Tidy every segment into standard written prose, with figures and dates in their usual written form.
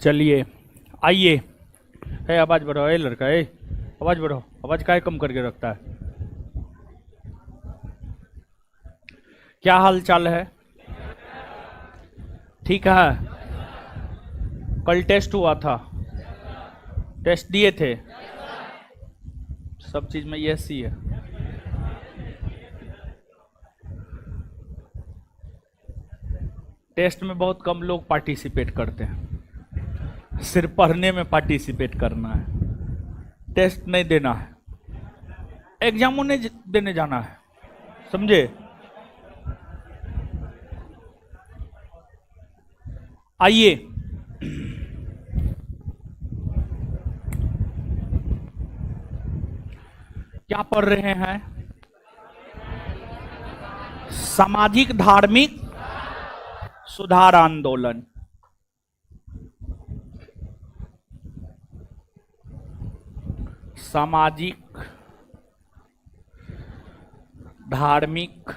चलिए आइए। है आवाज बढ़ाओ, ए लड़का, ए आवाज बढ़ाओ। आवाज काहे कम करके रखता है? क्या हाल चाल है? ठीक है। कल टेस्ट हुआ था, टेस्ट दिए थे, सब चीज में यस ही है। टेस्ट में बहुत कम लोग पार्टिसिपेट करते हैं, सिर्फ पढ़ने में पार्टिसिपेट करना है, टेस्ट नहीं देना है, एग्जाम उन्हें देने जाना है, समझे? आइए, क्या पढ़ रहे हैं? सामाजिक धार्मिक सुधार आंदोलन। सामाजिक धार्मिक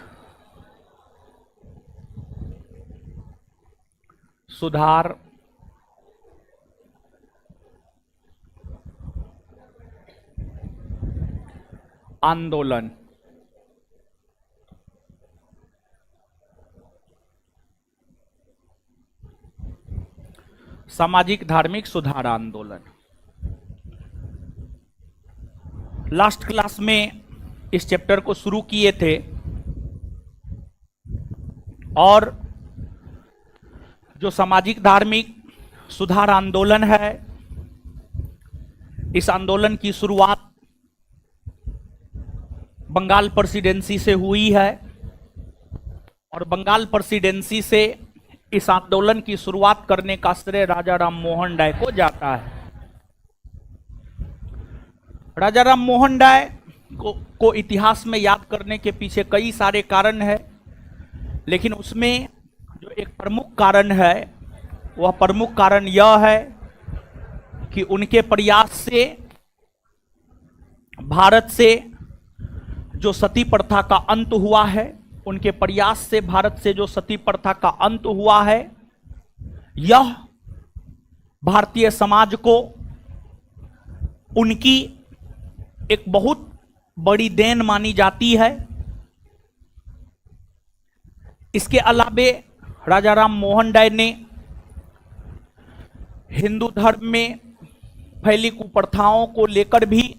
सुधार आंदोलन। सामाजिक धार्मिक सुधार आंदोलन। लास्ट क्लास में इस चैप्टर को शुरू किए थे और जो सामाजिक धार्मिक सुधार आंदोलन है, इस आंदोलन की शुरुआत बंगाल प्रेसिडेंसी से हुई है और बंगाल प्रेसिडेंसी से इस आंदोलन की शुरुआत करने का श्रेय राजा राम मोहन राय को जाता है। राजा राम मोहन राय को इतिहास में याद करने के पीछे कई सारे कारण है, लेकिन उसमें जो एक प्रमुख कारण है, वह प्रमुख कारण यह है कि उनके प्रयास से भारत से जो सती प्रथा का अंत हुआ है, उनके प्रयास से भारत से जो सती प्रथा का अंत हुआ है, यह भारतीय समाज को उनकी एक बहुत बड़ी देन मानी जाती है। इसके अलावे राजा राम मोहन राय ने हिंदू धर्म में फैली कुप्रथाओं को लेकर भी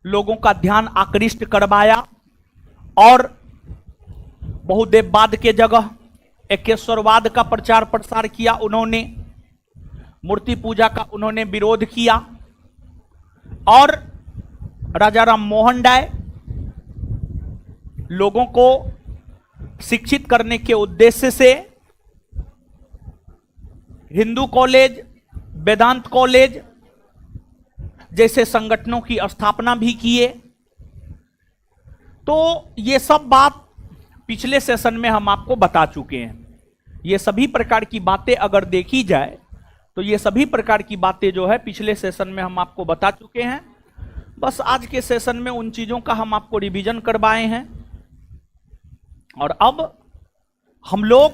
लोगों का ध्यान आकृष्ट करवाया और बहुदेववाद के जगह एकेश्वरवाद का प्रचार प्रसार किया। उन्होंने मूर्ति पूजा का उन्होंने विरोध किया और राजा राम मोहन राय लोगों को शिक्षित करने के उद्देश्य से हिंदू कॉलेज, वेदांत कॉलेज जैसे संगठनों की स्थापना भी किए। तो ये सब बात पिछले सेशन में हम आपको बता चुके हैं। ये सभी प्रकार की बातें अगर देखी जाए तो ये सभी प्रकार की बातें जो है पिछले सेशन में हम आपको बता चुके हैं। बस आज के सेशन में उन चीजों का हम आपको रिवीजन करवाए हैं और अब हम लोग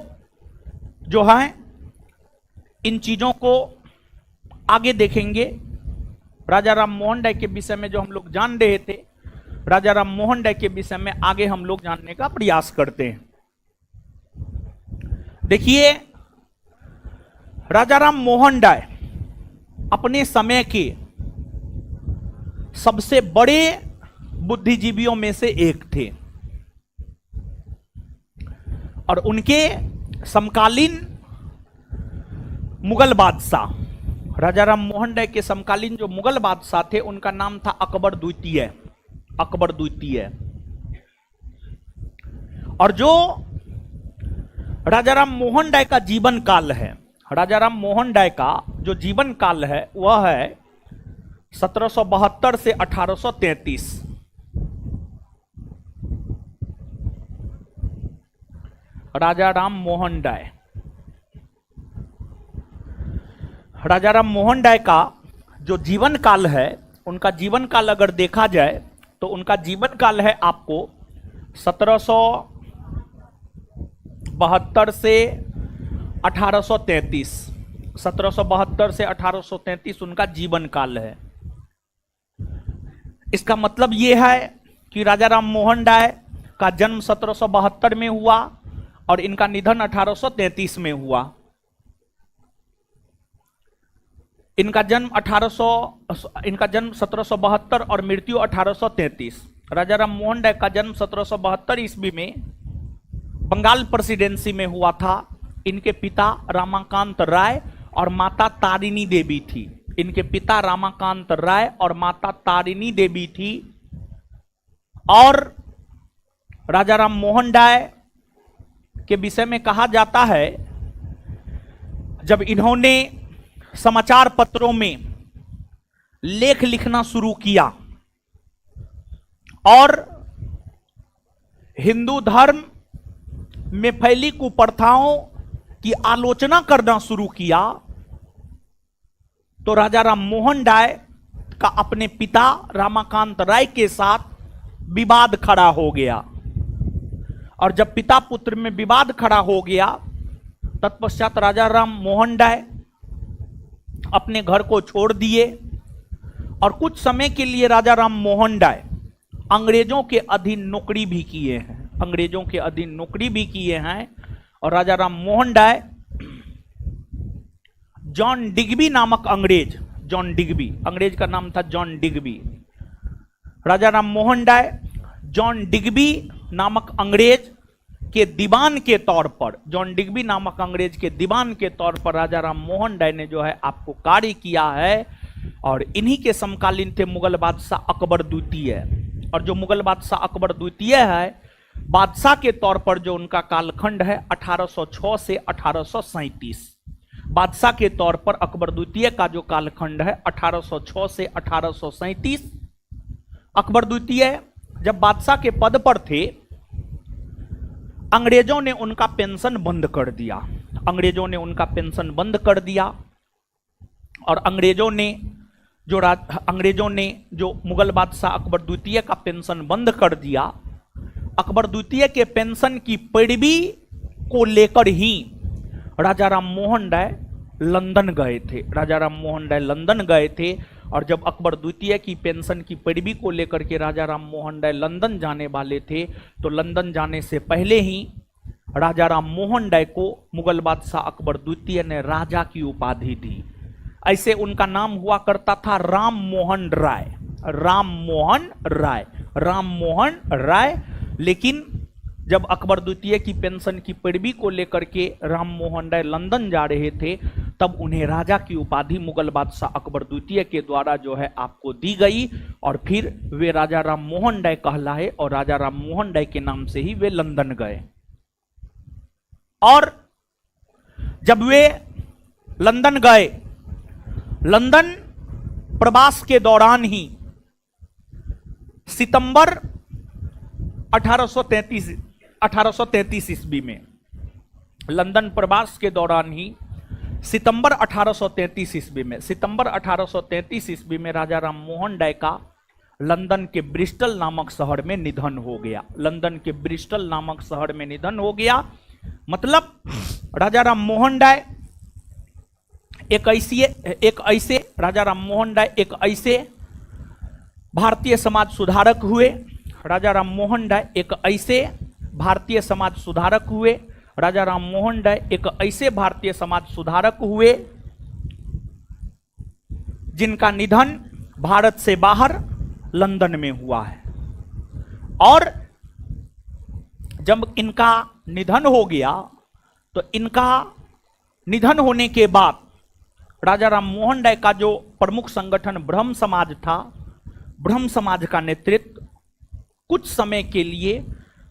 जो है इन चीजों को आगे देखेंगे। राजा राम मोहन राय के विषय में जो हम लोग जान रहे थे, राजा राम मोहन राय के विषय में आगे हम लोग जानने का प्रयास करते हैं। देखिए, राजा राम मोहन राय अपने समय के सबसे बड़े बुद्धिजीवियों में से एक थे और उनके समकालीन मुगल बादशाह, राजा राम मोहन राय के समकालीन जो मुगल बादशाह थे, उनका नाम था अकबर द्वितीय। अकबर द्वितीय। और जो राजा राम मोहन राय का जीवन काल है, राजा राम मोहन राय का जो जीवन काल है वह है 1772 से 1833। राजा राम मोहन राय, राजा राम मोहन राय का जो जीवन काल है, उनका जीवन काल अगर देखा जाए तो उनका जीवन काल है आपको 1772 से 1833। 1772 से 1833 उनका जीवन काल है। इसका मतलब यह है कि राजा राम मोहन राय का जन्म 1772 में हुआ और इनका निधन 1833 में हुआ। इनका जन्म 1772 और मृत्यु 1833। राजा राम मोहन राय का जन्म 1772 ईस्वी में बंगाल प्रेसिडेंसी में हुआ था। इनके पिता रामाकांत राय और माता तारिणी देवी थी। इनके पिता रामाकांत राय और माता तारिणी देवी थी। और राजा राम मोहन राय के विषय में कहा जाता है, जब इन्होंने समाचार पत्रों में लेख लिखना शुरू किया और हिंदू धर्म में फैली कुप्रथाओं की आलोचना करना शुरू किया, तो राजा राम मोहन राय का अपने पिता रामाकांत राय के साथ विवाद खड़ा हो गया। और जब पिता पुत्र में विवाद खड़ा हो गया, तत्पश्चात राजा राम मोहन राय अपने घर को छोड़ दिए और कुछ समय के लिए राजा राम मोहन राय अंग्रेजों के अधीन नौकरी भी किए हैं। अंग्रेजों के अधीन नौकरी भी किए हैं। और राजा राम मोहन राय जॉन डिग्बी नामक अंग्रेज, जॉन डिग्बी, अंग्रेज का नाम था जॉन डिग्बी। राजा राम मोहन राय जॉन डिग्बी नामक अंग्रेज के दीवान के तौर पर, जॉन डिग्बी नामक अंग्रेज के दीवान के तौर पर राजा राम मोहन राय ने जो है आपको कार्य किया है। और इन्हीं के समकालीन थे मुगल बादशाह अकबर द्वितीय। और जो मुगल बादशाह अकबर द्वितीय है, बादशाह के तौर पर जो उनका कालखंड है 1806 से 1837। बादशाह के तौर पर अकबर द्वितीय का जो कालखंड है 1806 से 1837। अकबर द्वितीय जब बादशाह के पद पर थे, अंग्रेजों ने उनका पेंशन बंद कर दिया। अंग्रेजों ने उनका पेंशन बंद कर दिया और अंग्रेजों ने जो मुगल बादशाह अकबर द्वितीय का पेंशन बंद कर दिया, अकबर द्वितीय के पेंशन की पैरवी को लेकर ही राजा राम मोहन राय लंदन गए थे। राजा राम मोहन राय लंदन गए थे और जब अकबर द्वितीय की पेंशन की पैरवी को लेकर के राजा राम मोहन राय लंदन जाने वाले थे, तो लंदन जाने से पहले ही राजा राम मोहन राय को मुगल बादशाह अकबर द्वितीय ने राजा की उपाधि दी। ऐसे उनका नाम हुआ करता था राम मोहन राय, राम मोहन राय, राम मोहन राय। लेकिन जब अकबर द्वितीय की पेंशन की पैरवी को लेकर के राम मोहन राय लंदन जा रहे थे, तब उन्हें राजा की उपाधि मुगल बादशाह अकबर द्वितीय के द्वारा जो है आपको दी गई और फिर वे राजा राम मोहन राय कहलाए और राजा राम मोहन राय के नाम से ही वे लंदन गए। और जब वे लंदन गए, लंदन प्रवास के दौरान ही सितंबर 1833 ईस्वी में, लंदन प्रवास के दौरान ही सितंबर 1833 ईस्वी में राजा राम मोहन राय का लंदन के ब्रिस्टल नामक शहर में निधन हो गया। लंदन के ब्रिस्टल नामक शहर में निधन हो गया। मतलब राजा राम मोहन राय एक ऐसे भारतीय समाज सुधारक हुए। राजा राम मोहन राय एक ऐसे भारतीय समाज सुधारक हुए। राजा राम मोहन राय एक ऐसे भारतीय समाज सुधारक हुए जिनका निधन भारत से बाहर लंदन में हुआ है। और जब इनका निधन हो गया, तो इनका निधन होने के बाद राजा राम मोहन राय का जो प्रमुख संगठन ब्रह्म समाज था, ब्रह्म समाज का नेतृत्व कुछ समय के लिए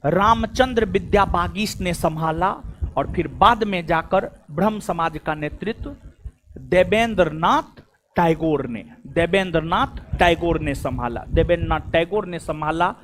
रामचंद्र विद्या बागीश ने संभाला और फिर बाद में जाकर ब्रह्म समाज का नेतृत्व देवेंद्रनाथ टैगोर ने संभाला।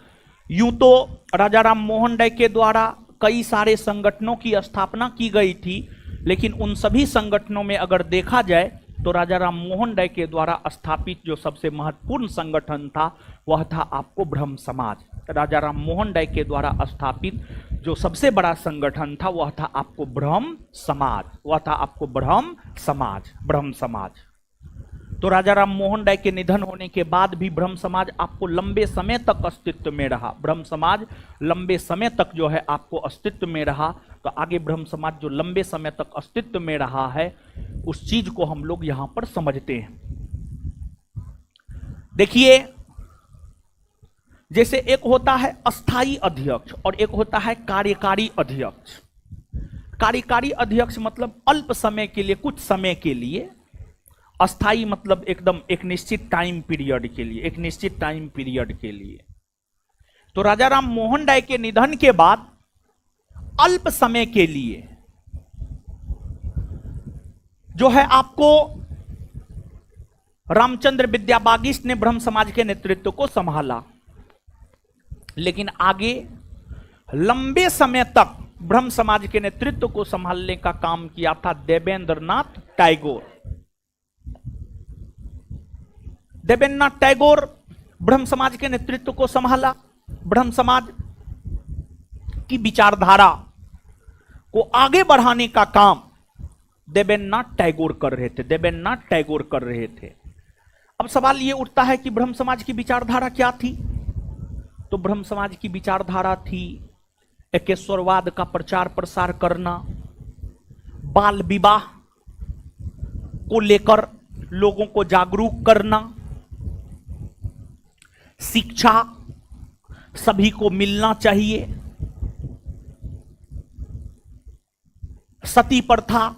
यूं तो राजा राम मोहन राय के द्वारा कई सारे संगठनों की स्थापना की गई थी, लेकिन उन सभी संगठनों में अगर देखा जाए तो राजा राम मोहन राय के द्वारा स्थापित जो सबसे महत्वपूर्ण संगठन था वह था आपको ब्रह्म समाज। राजा राम मोहन राय के द्वारा स्थापित जो सबसे बड़ा संगठन था वह था आपको ब्रह्म समाज, वह था आपको ब्रह्म समाज, ब्रह्म समाज। तो राजा राम मोहन राय के निधन होने के बाद भी ब्रह्म समाज आपको लंबे समय तक अस्तित्व में रहा। ब्रह्म समाज लंबे समय तक जो है आपको अस्तित्व में रहा। तो आगे ब्रह्म समाज जो लंबे समय तक अस्तित्व में रहा है उस चीज को हम लोग यहां पर समझते हैं। देखिए, जैसे एक होता है अस्थाई अध्यक्ष और एक होता है कार्यकारी अध्यक्ष। कार्यकारी अध्यक्ष मतलब अल्प समय के लिए, कुछ समय के लिए। अस्थाई मतलब एकदम एक निश्चित टाइम पीरियड के लिए, एक निश्चित टाइम पीरियड के लिए। तो राजा राम मोहन राय के निधन के बाद अल्प समय के लिए जो है आपको रामचंद्र विद्याबागिस्ट ने ब्रह्म समाज के नेतृत्व को संभाला। लेकिन आगे लंबे समय तक ब्रह्म समाज के नेतृत्व को संभालने का काम किया था देवेंद्रनाथ टैगोर। देवेंद्रनाथ टैगोर ब्रह्म समाज के नेतृत्व को संभाला। ब्रह्म समाज की विचारधारा को आगे बढ़ाने का काम देवेंद्रनाथ टैगोर कर रहे थे, देवेंद्रनाथ टैगोर कर रहे थे। अब सवाल यह उठता है कि ब्रह्म समाज की विचारधारा क्या थी? तो ब्रह्म समाज की विचारधारा थी एकेश्वरवाद का प्रचार प्रसार करना, बाल विवाह को लेकर लोगों को जागरूक करना, शिक्षा सभी को मिलना चाहिए, सती प्रथा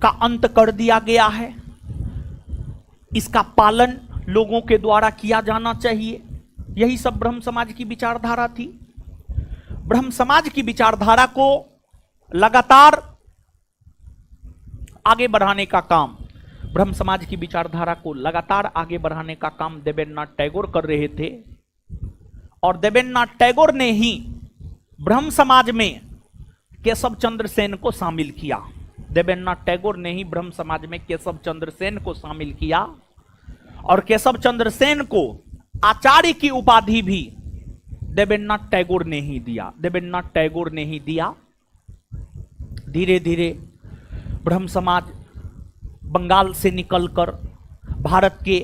का अंत कर दिया गया है, इसका पालन लोगों के द्वारा किया जाना चाहिए। यही सब ब्रह्म समाज की विचारधारा थी। ब्रह्म समाज की विचारधारा को लगातार आगे बढ़ाने का काम, ब्रह्म समाज की विचारधारा को लगातार आगे बढ़ाने का काम देवेंद्रनाथ टैगोर कर रहे थे। और देवेंद्रनाथ टैगोर ने ही ब्रह्म समाज में केशव चंद्र सेन को शामिल किया। देवेंद्रनाथ टैगोर ने ही ब्रह्म समाज में केशव चंद्र सेन को शामिल किया और केशव चंद्र सेन को आचार्य की उपाधि भी देवेंद्रनाथ टैगोर ने ही दिया, देवेंद्रनाथ टैगोर ने ही दिया। धीरे धीरे ब्रह्म समाज बंगाल से निकलकर भारत के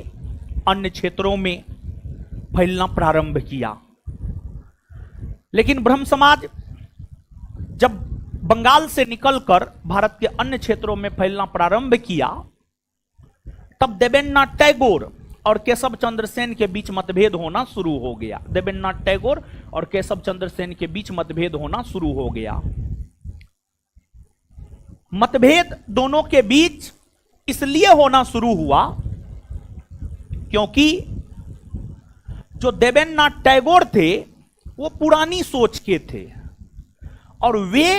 अन्य क्षेत्रों में फैलना प्रारंभ किया। लेकिन ब्रह्म समाज जब बंगाल से निकलकर भारत के अन्य क्षेत्रों में फैलना प्रारंभ किया तब देवेंद्रनाथ टैगोर और केशव चंद्र सेन के बीच मतभेद होना शुरू हो गया। देवेंद्रनाथ टैगोर और केशव चंद्र सेन के बीच मतभेद होना शुरू हो गया। मतभेद दोनों के बीच इसलिए होना शुरू हुआ क्योंकि जो देवेंद्रनाथ टैगोर थे वो पुरानी सोच के थे और वे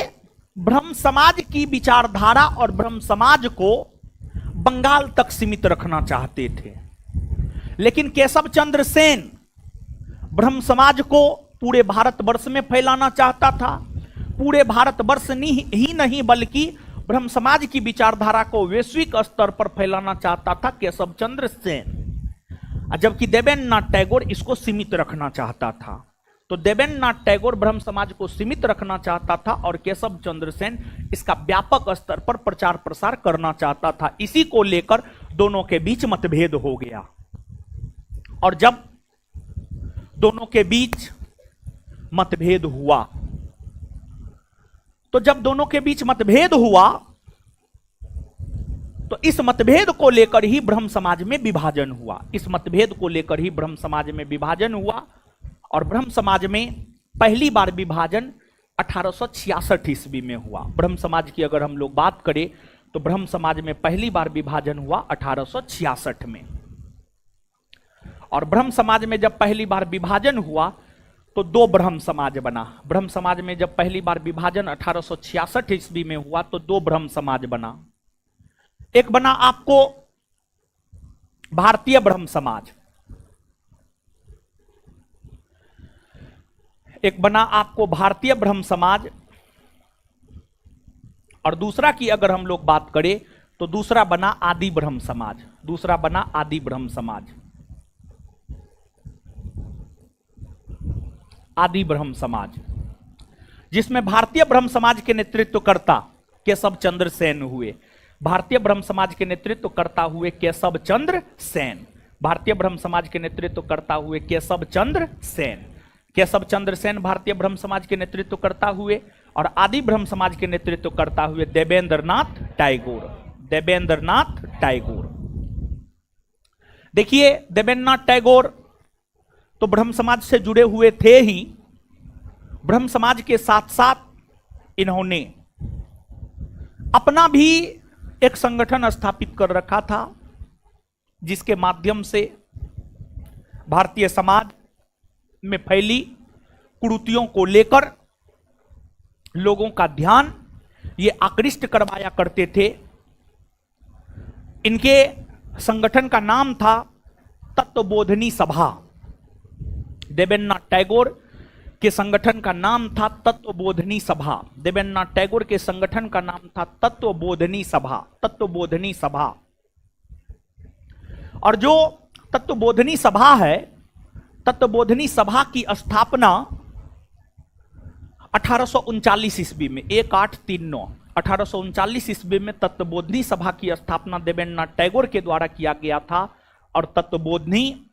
ब्रह्म समाज की विचारधारा और ब्रह्म समाज को बंगाल तक सीमित रखना चाहते थे। लेकिन केशव चंद्र सेन ब्रह्म समाज को पूरे भारतवर्ष में फैलाना चाहता था। पूरे भारतवर्ष ही नहीं बल्कि ब्रह्म समाज की विचारधारा को वैश्विक स्तर पर फैलाना चाहता था केशव चंद्र सेन, जबकि देवेंद्रनाथ टैगोर इसको सीमित रखना चाहता था। तो देवेंद्रनाथ टैगोर ब्रह्म समाज को सीमित रखना चाहता था और केशव चंद्र सेन इसका व्यापक स्तर पर प्रचार प्रसार करना चाहता था। इसी को लेकर दोनों के बीच मतभेद हो गया। और जब दोनों के बीच मतभेद हुआ तो इस मतभेद को लेकर ही ब्रह्म समाज में विभाजन हुआ। इस मतभेद को लेकर ही ब्रह्म समाज में विभाजन हुआ और ब्रह्म समाज में पहली बार विभाजन 1866 ईस्वी में हुआ। ब्रह्म समाज की अगर हम लोग बात करें तो ब्रह्म समाज में पहली बार विभाजन हुआ 1866 में। और ब्रह्म समाज में जब पहली बार विभाजन हुआ तो दो ब्रह्म समाज बना। ब्रह्म समाज में जब पहली बार विभाजन 1866 ईस्वी में हुआ तो दो ब्रह्म समाज बना। एक बना आपको भारतीय ब्रह्म समाज, एक बना आपको भारतीय ब्रह्म समाज, और दूसरा की अगर हम लोग बात करें तो दूसरा बना आदि ब्रह्म समाज। दूसरा बना आदि ब्रह्म समाज, आदि ब्रह्म समाज। जिसमें भारतीय ब्रह्म समाज के नेतृत्वकर्ता केशव चंद्र सेन हुए। भारतीय ब्रह्म समाज के नेतृत्व करता हुए केशव चंद्र सेन, भारतीय ब्रह्म समाज के नेतृत्व करता हुए केशव चंद्र सेन। केशव चंद्र सेन भारतीय ब्रह्म समाज के नेतृत्व करता हुए, और आदि ब्रह्म समाज के नेतृत्व करता हुए देवेंद्रनाथ टैगोर। देवेंद्रनाथ टैगोर, देखिए देवेंद्रनाथ टैगोर तो ब्रह्म समाज से जुड़े हुए थे ही, ब्रह्म समाज के साथ साथ इन्होंने अपना भी एक संगठन स्थापित कर रखा था, जिसके माध्यम से भारतीय समाज में फैली कुरीतियों को लेकर लोगों का ध्यान ये आकृष्ट करवाया करते थे। इनके संगठन का नाम था तत्वबोधिनी सभा। देवेंद्रनाथ टैगोर के संगठन का नाम था तत्वबोधिनी सभा। देवेंद्रनाथ टैगोर के संगठन का नाम था तत्वबोधिनी सभा। तत्वबोधिनी सभा, और जो तत्वबोधिनी सभा है, तत्वबोधिनी सभा की स्थापना 1839 ईस्वी में, 1839 ईस्वी में तत्वबोधिनी सभा की स्थापना देवेंद्रनाथ टैगोर के द्वारा किया गया था। और तत्वबोधिनी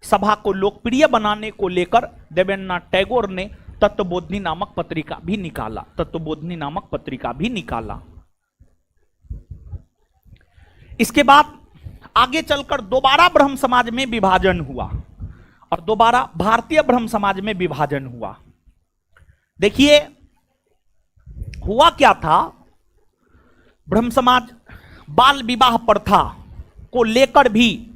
सभा को लोकप्रिय बनाने को लेकर देवेंद्रनाथ टैगोर ने तत्वबोधिनी नामक पत्रिका भी निकाला। तत्वबोधिनी नामक पत्रिका भी निकाला। इसके बाद आगे चलकर दोबारा ब्रह्म समाज में विभाजन हुआ, और दोबारा भारतीय ब्रह्म समाज में विभाजन हुआ। देखिए हुआ क्या था, ब्रह्म समाज बाल विवाह प्रथा को लेकर भी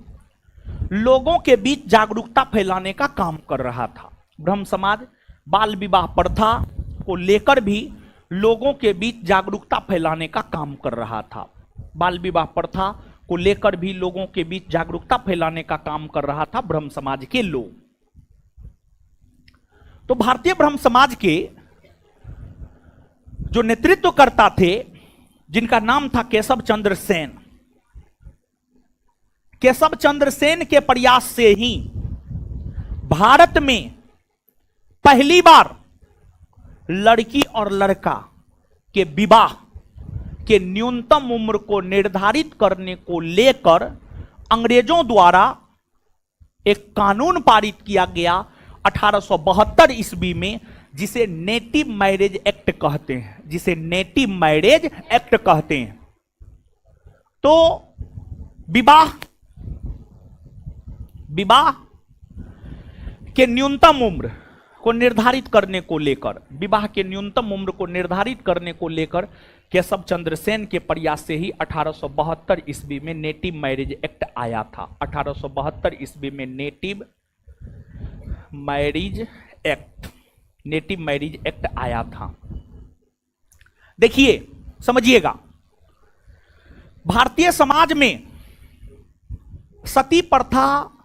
लोगों के बीच जागरूकता फैलाने का काम कर रहा था। ब्रह्म समाज बाल विवाह प्रथा को लेकर भी लोगों के बीच जागरूकता फैलाने का काम कर रहा था। बाल विवाह प्रथा को लेकर भी लोगों के बीच जागरूकता फैलाने का काम कर रहा था ब्रह्म समाज के लोग। तो भारतीय ब्रह्म समाज के जो नेतृत्वकर्ता थे, जिनका नाम था केशव चंद्र सेन, केशव चंद्र सेन के प्रयास से ही भारत में पहली बार लड़की और लड़का के विवाह के न्यूनतम उम्र को निर्धारित करने को लेकर अंग्रेजों द्वारा एक कानून पारित किया गया 1872 ईस्वी में, जिसे नेटिव मैरिज एक्ट कहते हैं, जिसे नेटिव मैरिज एक्ट कहते हैं। तो विवाह के न्यूनतम उम्र को निर्धारित करने को लेकर, विवाह के न्यूनतम उम्र को निर्धारित करने को लेकर केशव चंद्र सेन के प्रयास से ही 1872 ईस्वी में नेटिव मैरिज एक्ट आया था। 1872 ईस्वी में नेटिव मैरिज एक्ट आया था। देखिए समझिएगा, भारतीय समाज में सती प्रथा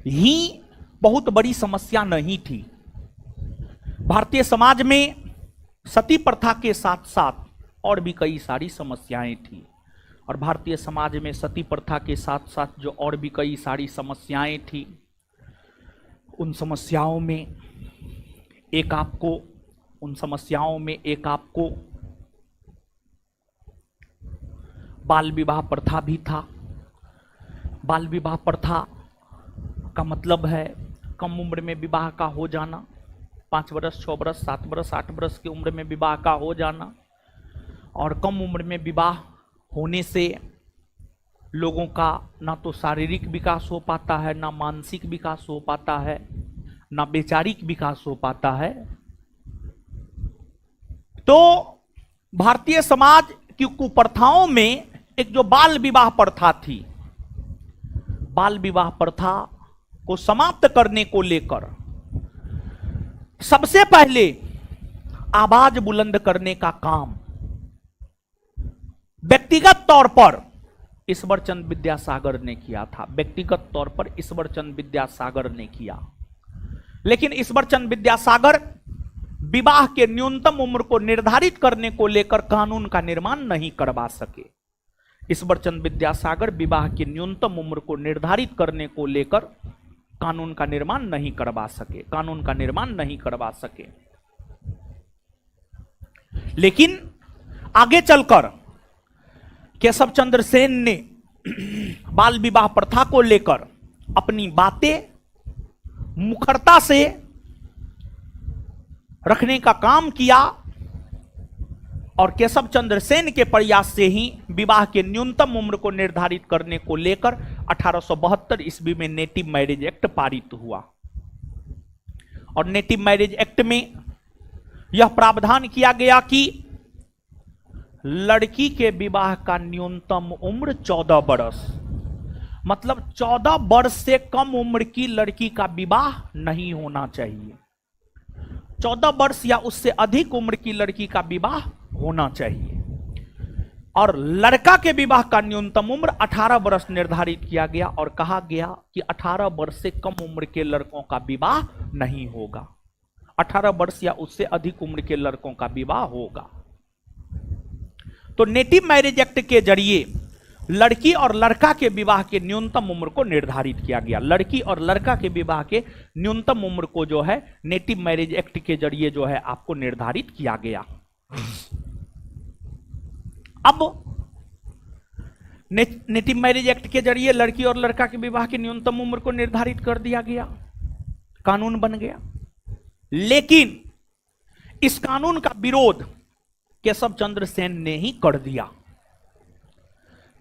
ही बहुत बड़ी समस्या नहीं थी। भारतीय समाज में सती प्रथा के साथ साथ और भी कई सारी समस्याएं थी, और भारतीय समाज में सती प्रथा के साथ साथ जो और भी कई सारी समस्याएं थी, उन समस्याओं में एक आपको बाल विवाह प्रथा भी था। बाल विवाह प्रथा का मतलब है कम उम्र में विवाह का हो जाना, 5 वर्ष, 6 वर्ष, 7 वर्ष, 8 वर्ष की उम्र में विवाह का हो जाना। और कम उम्र में विवाह होने से लोगों का ना तो शारीरिक विकास हो पाता है, ना मानसिक विकास हो पाता है, ना वैचारिक विकास हो पाता है। तो भारतीय समाज की कुप्रथाओं में एक जो बाल विवाह प्रथा थी, बाल विवाह प्रथा को समाप्त करने को लेकर सबसे पहले आवाज बुलंद करने का काम व्यक्तिगत तौर पर ईश्वरचंद विद्यासागर ने किया था। व्यक्तिगत तौर पर ईश्वरचंद विद्यासागर ने किया, लेकिन ईश्वरचंद विद्यासागर विवाह के न्यूनतम उम्र को निर्धारित करने को लेकर कानून का निर्माण नहीं करवा सके। ईश्वरचंद विद्यासागर विवाह की न्यूनतम उम्र को निर्धारित करने को लेकर कानून का निर्माण नहीं करवा सके। लेकिन आगे चलकर केशव चंद्र सेन ने बाल विवाह प्रथा को लेकर अपनी बातें मुखरता से रखने का काम किया और केशव चंद्र सेन के प्रयास से ही विवाह के न्यूनतम उम्र को निर्धारित करने को लेकर 1872 ईस्वी में नेटिव मैरिज एक्ट पारित हुआ। और नेटिव मैरिज एक्ट में यह प्रावधान किया गया कि लड़की के विवाह का न्यूनतम उम्र 14 वर्ष, मतलब 14 वर्ष से कम उम्र की लड़की का विवाह नहीं होना चाहिए। 14 वर्ष या उससे अधिक उम्र की लड़की का विवाह होना चाहिए। और लड़का के विवाह का न्यूनतम उम्र 18 वर्ष निर्धारित किया गया और कहा गया कि 18 वर्ष से कम उम्र के लड़कों का विवाह नहीं होगा, 18 वर्ष या उससे अधिक उम्र के लड़कों का विवाह होगा। तो नेटिव मैरिज एक्ट के जरिए लड़की और लड़का के विवाह के न्यूनतम उम्र को निर्धारित किया गया। लड़की और लड़का के विवाह के न्यूनतम उम्र को जो है नेटिव मैरिज एक्ट के जरिए जो है आपको निर्धारित किया गया। अब नेटिव मैरिज एक्ट के जरिए लड़की और लड़का के विवाह की न्यूनतम उम्र को निर्धारित कर दिया गया, कानून बन गया। लेकिन इस कानून का विरोध केशव चंद्र सेन ने ही कर दिया।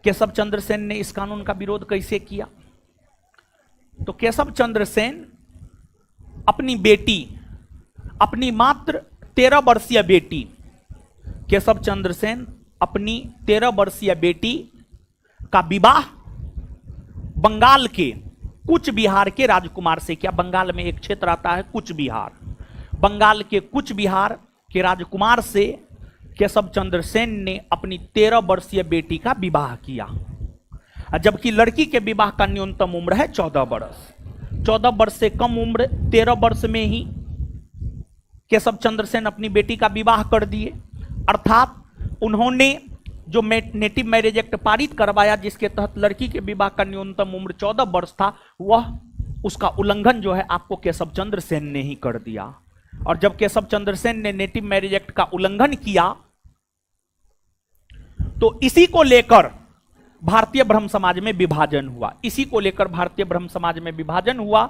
केशव चंद्र सेन ने इस कानून का विरोध कैसे किया? तो केशव चंद्र सेन अपनी बेटी, अपनी मात्र 13 वर्षीय बेटी, केशव चंद्र सेन अपनी 13 वर्षीय बेटी का विवाह बंगाल के कूच बिहार के राजकुमार से किया। बंगाल में एक क्षेत्र आता है कूच बिहार, बंगाल के कूच बिहार के राजकुमार से केशव चंद्र सेन ने अपनी 13 वर्षीय बेटी का विवाह किया, जबकि लड़की के विवाह का न्यूनतम उम्र है 14 वर्ष। 14 वर्ष से कम उम्र 13 वर्ष में ही केशव चंद्र सेन अपनी बेटी का विवाह कर दिए। अर्थात उन्होंने जो नेटिव मैरिज एक्ट पारित करवाया, जिसके तहत लड़की के विवाह का न्यूनतम उम्र 14 वर्ष था, वह उसका उल्लंघन जो है आपको केशव चंद्र सेन ने ही कर दिया। और जब केशव चंद्र सेन ने नेटिव मैरिज एक्ट का उल्लंघन किया तो इसी को लेकर भारतीय ब्रह्म समाज में विभाजन हुआ। इसी को लेकर भारतीय ब्रह्म समाज में विभाजन हुआ।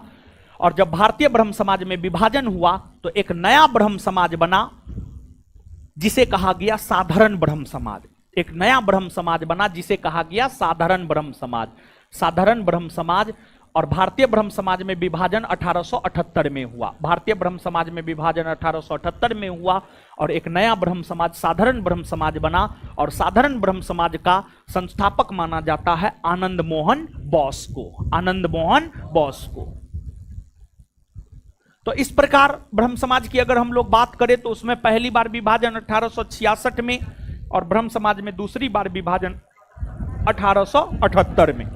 और जब भारतीय ब्रह्म समाज में विभाजन हुआ तो एक नया ब्रह्म समाज बना जिसे कहा गया साधारण ब्रह्म समाज। एक नया ब्रह्म समाज बना जिसे कहा गया साधारण ब्रह्म समाज। साधारण ब्रह्म समाज और भारतीय ब्रह्म समाज में विभाजन 1878 में हुआ। भारतीय ब्रह्म समाज में विभाजन 1878 में हुआ और एक नया ब्रह्म समाज साधारण ब्रह्म समाज बना। और साधारण ब्रह्म समाज का संस्थापक माना जाता है आनंद मोहन बोस को। आनंद मोहन बोस को। तो इस प्रकार ब्रह्म समाज की अगर हम लोग बात करें तो उसमें पहली बार विभाजन 1866 में और ब्रह्म समाज में दूसरी बार विभाजन 1878 में।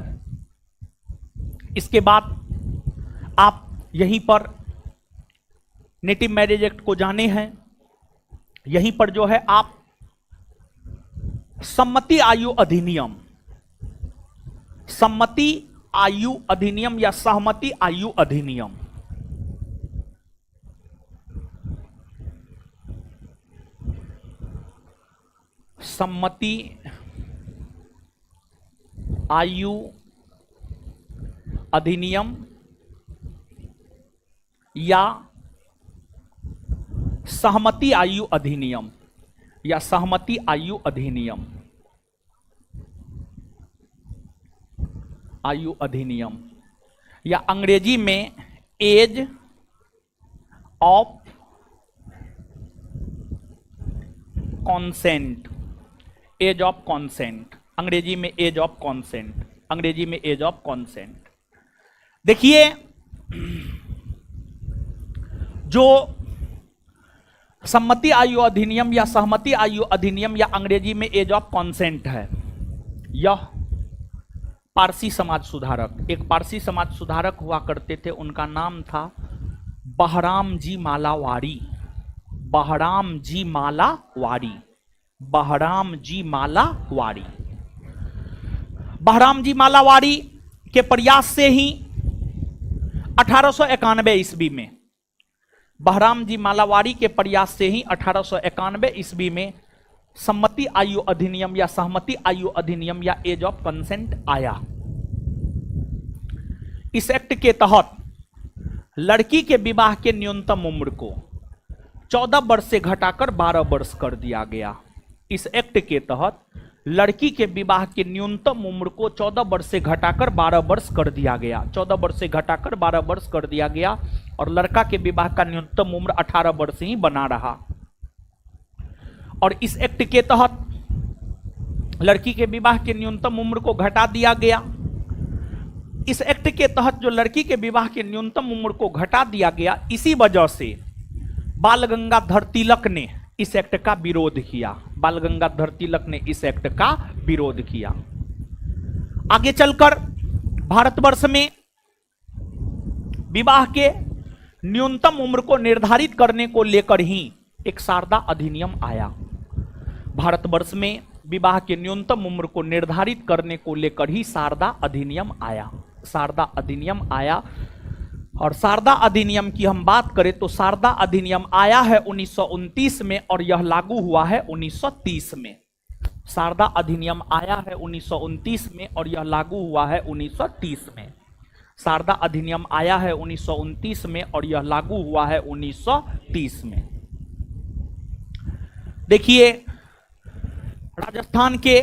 इसके बाद आप यहीं पर नेटिव मैरिज एक्ट को जाने हैं। यहीं पर जो है आप सम्मति आयु अधिनियम, सम्मति आयु अधिनियम या सहमति आयु अधिनियम, सम्मति आयु अधिनियम या सहमति आयु अधिनियम या सहमति आयु अधिनियम, आयु अधिनियम या अंग्रेजी में age of consent, age of consent, अंग्रेजी में एज ऑफ कॉन्सेंट, अंग्रेजी में एज ऑफ कॉन्सेंट। देखिए, जो सम्मति आयु अधिनियम या सहमति आयु अधिनियम या अंग्रेजी में एज ऑफ कॉन्सेंट है, यह पारसी समाज सुधारक, एक पारसी समाज सुधारक हुआ करते थे, उनका नाम था बहराम जी मालावाड़ी। बहराम जी मालावाड़ी, बहराम जी मालावाड़ी। बहराम जी मालावाड़ी के प्रयास से ही 1891 ईस्वी में बहराम जी मालावारी के प्रयास से ही 1891 ईस्वी में सम्मति आयु अधिनियम या सहमति आयु अधिनियम या एज ऑफ कंसेंट आया। इस एक्ट के तहत लड़की के विवाह के न्यूनतम उम्र को 14 वर्ष से घटाकर 12 वर्ष कर दिया गया। इस एक्ट के तहत लड़की के विवाह के न्यूनतम उम्र को 14 वर्ष से घटाकर 12 वर्ष कर दिया गया। 14 वर्ष से घटाकर 12 वर्ष कर दिया गया और लड़का के विवाह का न्यूनतम उम्र 18 वर्ष ही बना रहा। और इस एक्ट के तहत लड़की के विवाह के न्यूनतम उम्र को घटा दिया गया। इस एक्ट के तहत जो लड़की के विवाह के न्यूनतम उम्र को घटा दिया गया, इसी वजह से बाल गंगाधर तिलक ने इस एक्ट का विरोध किया। बाल गंगाधर तिलक ने इस एक्ट का विरोध किया। आगे चलकर भारतवर्ष में विवाह के न्यूनतम उम्र को निर्धारित करने को लेकर ही एक शारदा अधिनियम आया। भारतवर्ष में विवाह के न्यूनतम उम्र को निर्धारित करने को लेकर ही शारदा अधिनियम आया। शारदा अधिनियम आया। और शारदा अधिनियम की हम बात करें तो शारदा अधिनियम आया है 1929 में और यह लागू हुआ है 1930 में। शारदा अधिनियम आया है 1929 में और यह लागू हुआ है 1930 में। शारदा अधिनियम आया है 1929 में और यह लागू हुआ है 1930 में। देखिए, राजस्थान के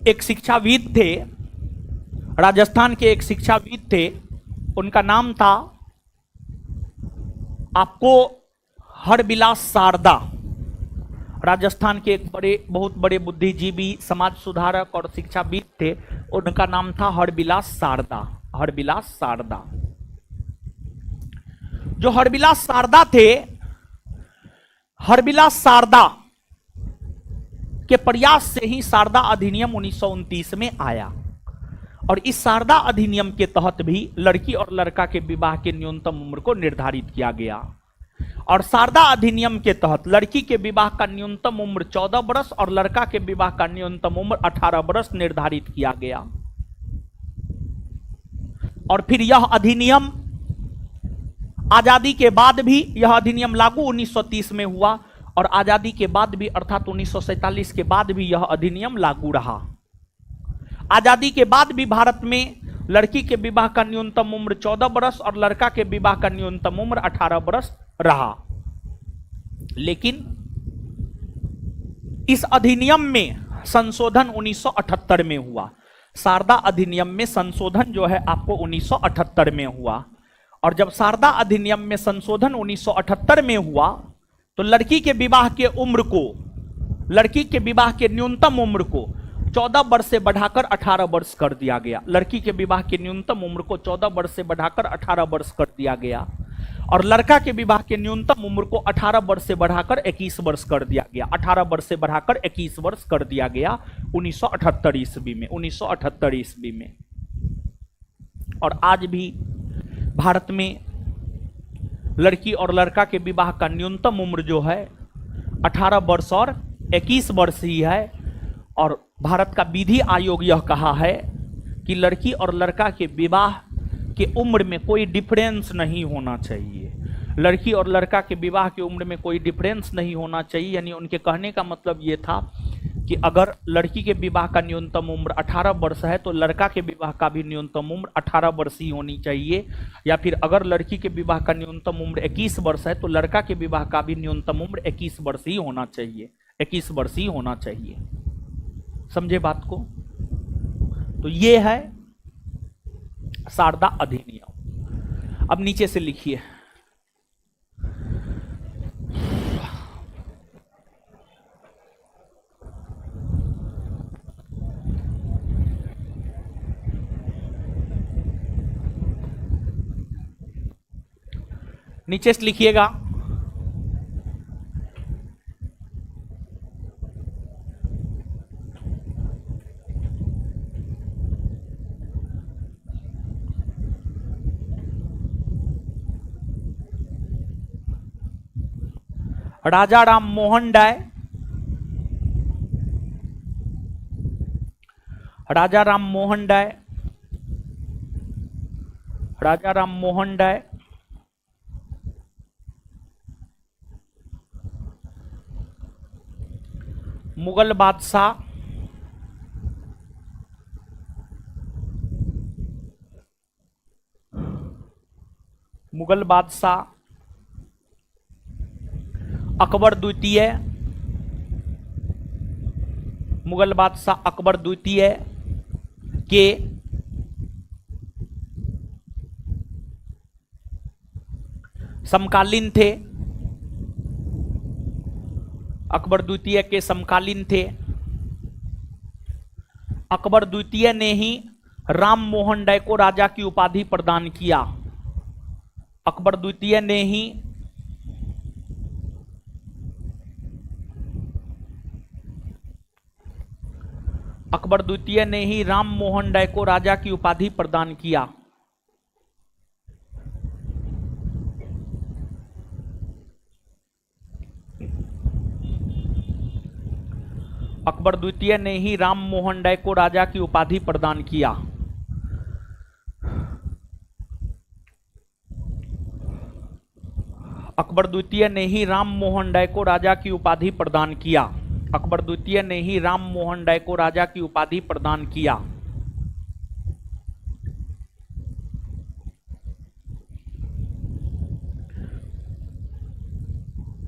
एक शिक्षाविद थे, राजस्थान के एक शिक्षाविद थे, उनका नाम था आपको हरबिलास शारदा। राजस्थान के एक बहुत बड़े बुद्धिजीवी, समाज सुधारक और शिक्षाविद थे। उनका नाम था हरबिलास शारदा। हरबिलास शारदा, जो हरबिलास शारदा थे, हरबिलास शारदा के प्रयास से ही शारदा अधिनियम 1929 में आया। और इस शारदा अधिनियम के तहत भी लड़की और लड़का के विवाह के न्यूनतम उम्र को निर्धारित किया गया। और शारदा अधिनियम के तहत लड़की के विवाह का न्यूनतम उम्र 14 वर्ष और लड़का के विवाह का न्यूनतम उम्र 18 वर्ष निर्धारित किया गया। और फिर यह अधिनियम आजादी के बाद भी, यह अधिनियम लागू 1930 में हुआ और आजादी के बाद भी अर्थात 1947 के बाद भी यह अधिनियम लागू रहा। आजादी के बाद भी भारत में लड़की के विवाह का न्यूनतम उम्र 14 वर्ष और लड़का के विवाह का न्यूनतम उम्र 18 वर्ष रहा। लेकिन इस अधिनियम में संशोधन 1978 में हुआ। शारदा अधिनियम में संशोधन जो है आपको 1978 में हुआ। और जब शारदा अधिनियम में संशोधन 1978 में हुआ तो लड़की के विवाह के उम्र को, लड़की के विवाह के न्यूनतम उम्र को 14 वर्ष से बढ़ाकर 18 वर्ष कर दिया गया। लड़की के विवाह की न्यूनतम उम्र को 14 वर्ष से बढ़ाकर 18 वर्ष कर दिया गया। और लड़का के विवाह के न्यूनतम उम्र को 18 वर्ष से बढ़ाकर 21 वर्ष कर दिया गया। 18 वर्ष से बढ़ाकर 21 वर्ष कर दिया गया 1978 ईस्वी में। 1978 ईस्वी में। और आज भी भारत में लड़की और लड़का के विवाह का न्यूनतम उम्र जो है 18 वर्ष और 21 वर्ष ही है। और भारत का विधि आयोग यह कहा है कि लड़की और लड़का के विवाह के उम्र में कोई डिफरेंस नहीं होना चाहिए। लड़की और लड़का के विवाह की उम्र में कोई डिफरेंस नहीं होना चाहिए। यानी उनके कहने का मतलब ये था कि अगर लड़की के विवाह का न्यूनतम उम्र 18 वर्ष है तो लड़का के विवाह का भी न्यूनतम उम्र 18 वर्ष ही होनी चाहिए। या फिर अगर लड़की के विवाह का न्यूनतम उम्र 21 वर्ष है तो लड़का के विवाह का भी न्यूनतम उम्र 21 वर्ष ही होना चाहिए। 21 वर्ष ही होना चाहिए। समझे बात को? तो ये है शारदा अधिनियम। अब नीचे से लिखिए। नीचे से लिखिएगा। राजा राम मोहन राय, राजा राम मोहन राय, राजा राम मोहन राय मुगल बादशाह अकबर द्वितीय, मुगल बादशाह अकबर द्वितीय के समकालीन थे, अकबर द्वितीय के समकालीन थे। अकबर द्वितीय ने ही राम मोहन राय को राजा की उपाधि प्रदान किया। अकबर द्वितीय ने ही राम मोहन राय को राजा की उपाधि प्रदान किया। अकबर द्वितीय ने ही राम मोहन राय को राजा की उपाधि प्रदान किया। अकबर द्वितीय ने ही राम मोहन राय को राजा की उपाधि प्रदान किया। अकबर द्वितीय ने ही राम मोहन राय को राजा की उपाधि प्रदान किया।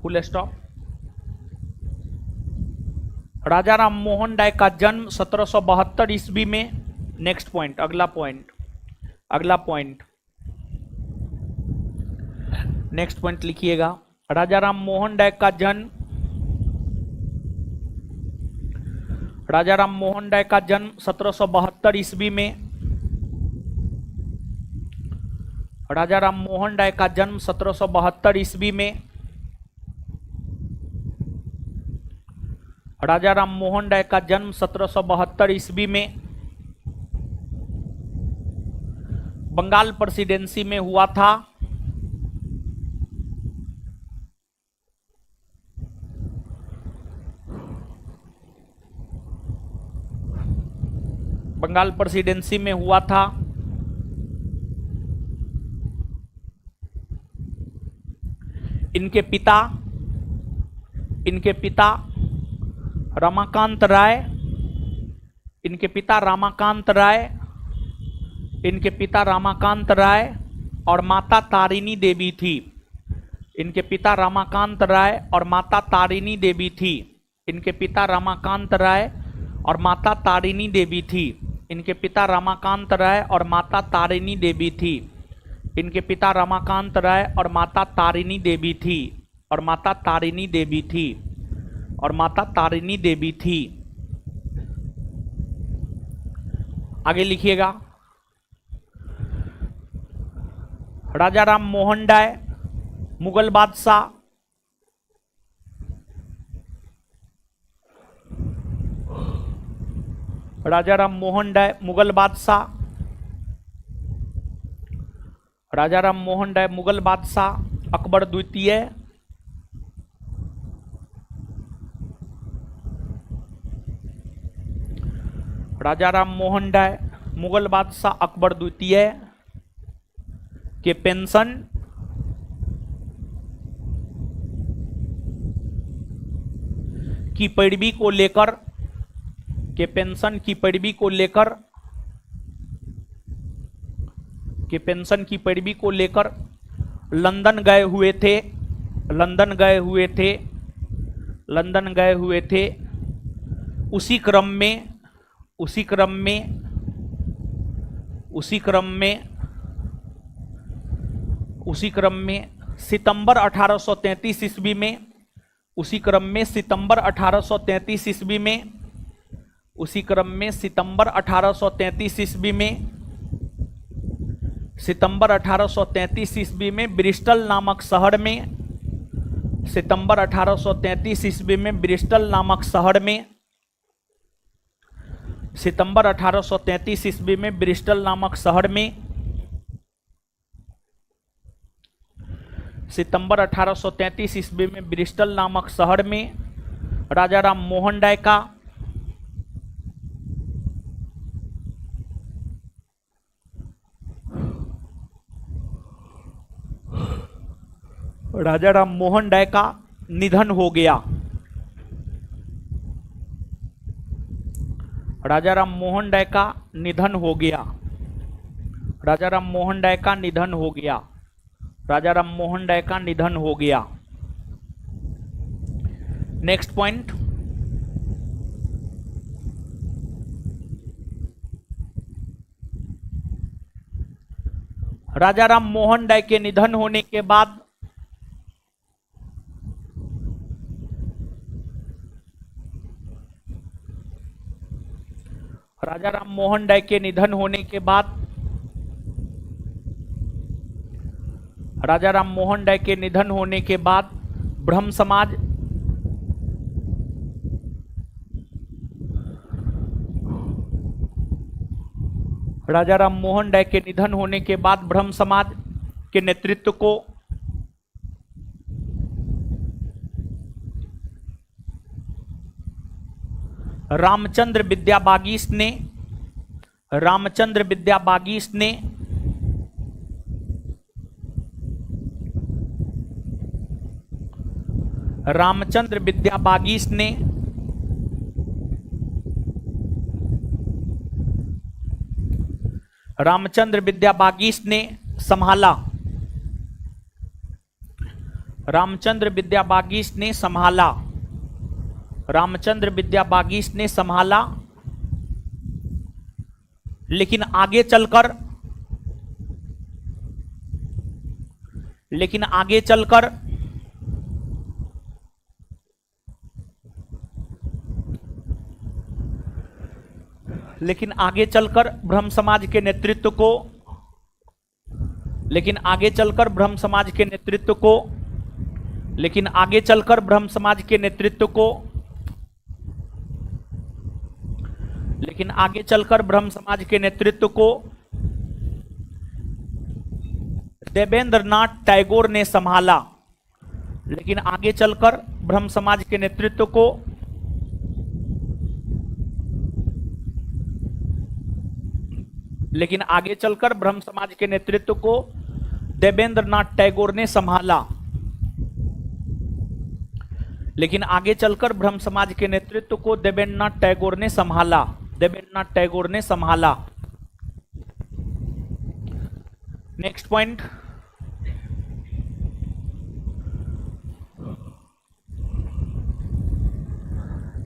Full stop. राजा राम मोहन राय का जन्म 1772 ईस्वी में। नेक्स्ट पॉइंट, अगला पॉइंट नेक्स्ट पॉइंट लिखिएगा। राजा राम मोहन राय का जन्म 1772 ईस्वी में। राजा राम मोहन राय का जन्म 1772 ईस्वी में। राजा राम मोहन राय का जन्म 1772 ईस्वी में बंगाल प्रेसिडेंसी में हुआ था। बंगाल प्रेसिडेंसी में हुआ था। इनके पिता रमाकांत राय, इनके पिता रमाकांत राय और माता तारिणी देवी थी। इनके पिता रमाकांत राय और माता तारिणी देवी थी। इनके पिता रमाकांत राय और माता तारिणी देवी थी। इनके पिता रमाकांत राय और माता तारिणी देवी थी। इनके पिता रमाकांत राय और माता तारिणी देवी थी। और माता तारिणी देवी थी। और माता तारिणी देवी थी। आगे लिखिएगा। राजा राम मोहन राय मुगल बादशाह, राजा राम मोहन राय मुगल बादशाह, राजा राम मोहन राय मुगल बादशाह अकबर द्वितीय, राजा राम मोहन राय मुगल बादशाह अकबर द्वितीय के पेंशन की पैरवी को लेकर लंदन गए हुए थे। उसी क्रम में सितंबर 1833 ईस्वी में सितंबर 1833 ईस्वी में ब्रिस्टल नामक शहर में सितंबर 1833 ईस्वी में ब्रिस्टल नामक शहर में सितंबर 1833 ईस्वी में ब्रिस्टल नामक शहर में सितंबर 1833 ईस्वी में ब्रिस्टल नामक शहर में राजा राम मोहन राय का निधन हो गया। राजा राम मोहन राय का निधन हो गया। राजा राम मोहन राय का निधन हो गया। राजा राम मोहन राय का निधन हो गया। नेक्स्ट पॉइंट, राजा राम मोहन राय के निधन होने के बाद राजा राम मोहन राय के निधन होने के बाद राजा राम मोहन राय के निधन होने के बाद ब्रह्म समाज राजा राम मोहन राय के निधन होने के बाद ब्रह्म समाज के नेतृत्व को रामचंद्र विद्या बागीश ने रामचंद्र विद्या बागीश ने रामचंद्र विद्या बागीश ने रामचंद्र विद्या बागीश ने संभाला। रामचंद्र विद्या बागीश ने संभाला। रामचंद्र विद्या बागीश ने संभाला। लेकिन आगे चलकर लेकिन आगे चलकर लेकिन आगे चलकर ब्रह्म समाज के नेतृत्व को लेकिन आगे चलकर ब्रह्म समाज के नेतृत्व को लेकिन आगे चलकर ब्रह्म समाज के नेतृत्व को लेकिन आगे चलकर ब्रह्म समाज के नेतृत्व को देवेंद्रनाथ टैगोर ने संभाला। लेकिन आगे चलकर ब्रह्म समाज के नेतृत्व को लेकिन आगे चलकर ब्रह्म समाज के नेतृत्व को देवेंद्रनाथ टैगोर ने संभाला। लेकिन आगे चलकर ब्रह्म समाज के नेतृत्व को देवेंद्रनाथ टैगोर ने संभाला। देवेंद्रनाथ टैगोर ने संभाला। नेक्स्ट पॉइंट,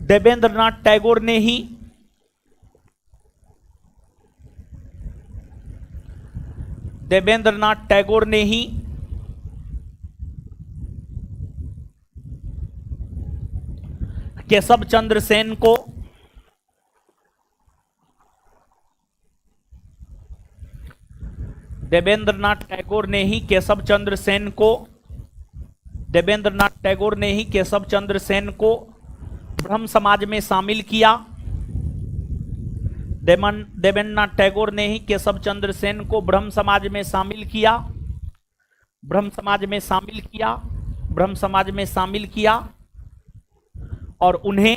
देवेंद्रनाथ टैगोर ने ही देवेंद्रनाथ टैगोर ने ही केशव चंद्र सेन को देवेंद्रनाथ टैगोर ने ही केशव चंद्र सेन को देवेंद्रनाथ टैगोर ने ही केशव चंद्र सेन को ब्रह्म समाज में शामिल किया। देवेंद्रनाथ टैगोर ने ही केशव चंद्र सेन को ब्रह्म समाज में शामिल किया। ब्रह्म समाज में शामिल किया। ब्रह्म समाज में शामिल किया और उन्हें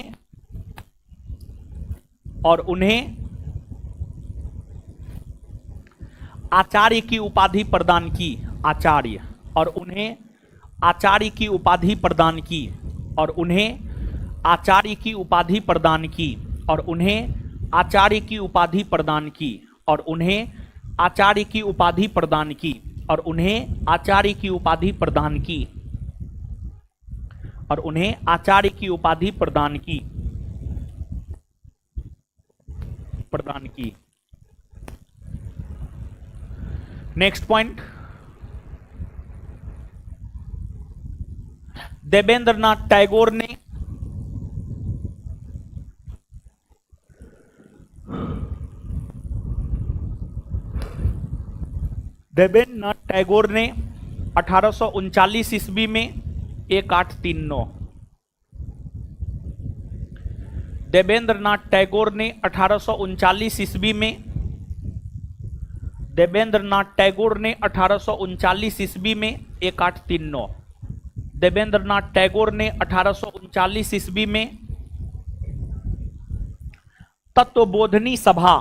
आचार्य की उपाधि प्रदान की। आचार्य और उन्हें आचार्य की उपाधि प्रदान की और उन्हें आचार्य की उपाधि प्रदान की और उन्हें आचार्य की उपाधि प्रदान की और उन्हें आचार्य की उपाधि प्रदान की और उन्हें आचार्य की उपाधि प्रदान की और उन्हें आचार्य की उपाधि प्रदान की। नेक्स्ट पॉइंट, देवेंद्रनाथ टैगोर ने देवेंद्रनाथ टैगोर ने 1839 ईस्वी में 1839 देवेंद्रनाथ टैगोर ने 1839 ईस्वी में देवेंद्रनाथ टैगोर ने 1839 ईस्वी में 1839 देवेंद्रनाथ टैगोर ने 1839 ईस्वी में तत्वबोधनी सभा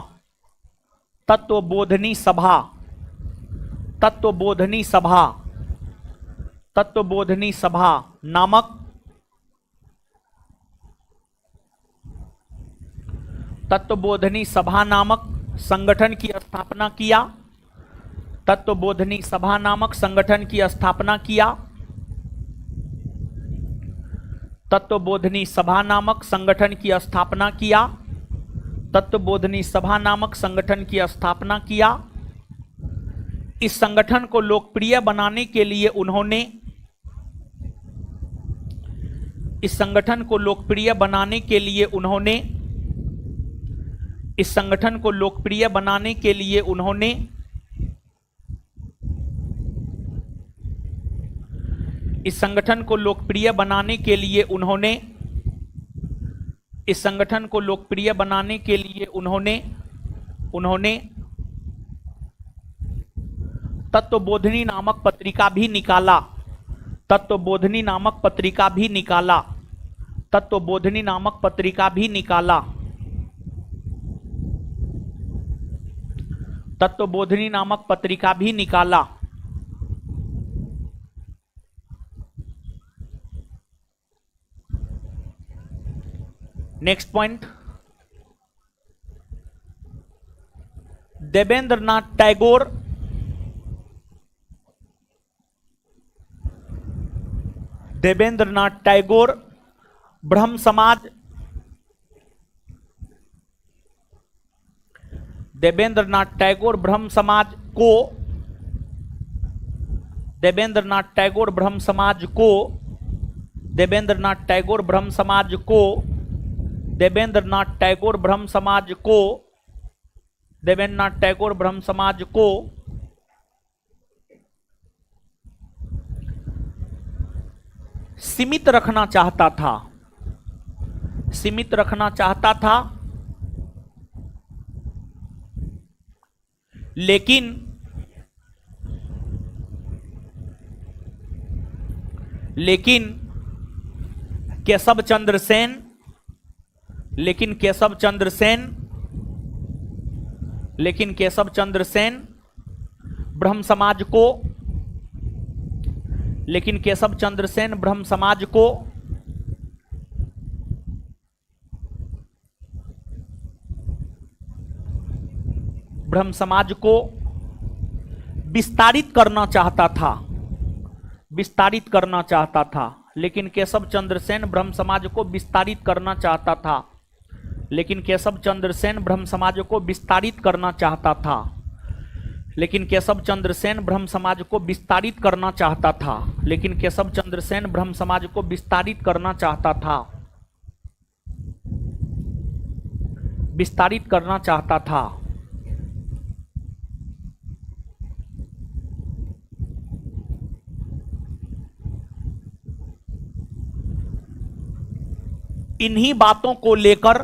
तत्वबोधनी सभा तत्वबोधनी सभा तत्वबोधनी सभा नामक तत्वबोधिनी सभा नामक संगठन की स्थापना किया। तत्वबोधिनी सभा नामक संगठन की स्थापना किया। तत्वबोधिनी सभा नामक संगठन की स्थापना किया। तत्वबोधिनी सभा नामक संगठन की स्थापना किया। इस संगठन को लोकप्रिय बनाने के लिए उन्होंने इस संगठन को लोकप्रिय बनाने के लिए उन्होंने इस संगठन को लोकप्रिय बनाने के लिए उन्होंने इस संगठन को लोकप्रिय बनाने के लिए उन्होंने इस संगठन को लोकप्रिय बनाने के लिए उन्होंने तत्वबोधिनी नामक पत्रिका भी निकाला। तत्वबोधिनी नामक पत्रिका भी निकाला। तत्वबोधिनी नामक पत्रिका भी निकाला। तत्वबोधिनी नामक पत्रिका भी निकाला। नेक्स्ट पॉइंट, देवेंद्रनाथ टैगोर देवेंद्रनाथ टैगोर ब्रह्म समाज देवेंद्रनाथ टैगोर ब्रह्म समाज को देवेंद्रनाथ टैगोर ब्रह्म समाज को देवेंद्रनाथ टैगोर ब्रह्म समाज को देवेंद्रनाथ टैगोर ब्रह्म समाज को देवेंद्रनाथ टैगोर ब्रह्म समाज को सीमित रखना चाहता था। सीमित रखना चाहता था, लेकिन केशव चंद्र सेन ब्रह्म समाज को ब्रह्म समाज को विस्तारित करना चाहता था। लेकिन केशव चंद्र सेन ब्रह्म समाज को विस्तारित करना चाहता था। लेकिन केशव चंद्र सेन ब्रह्म समाज को विस्तारित करना चाहता था। लेकिन केशव चंद्र सेन ब्रह्म समाज को विस्तारित करना चाहता था। लेकिन केशव चंद्र सेन ब्रह्म समाज को विस्तारित करना चाहता था। विस्तारित करना चाहता था। इन्हीं बातों को लेकर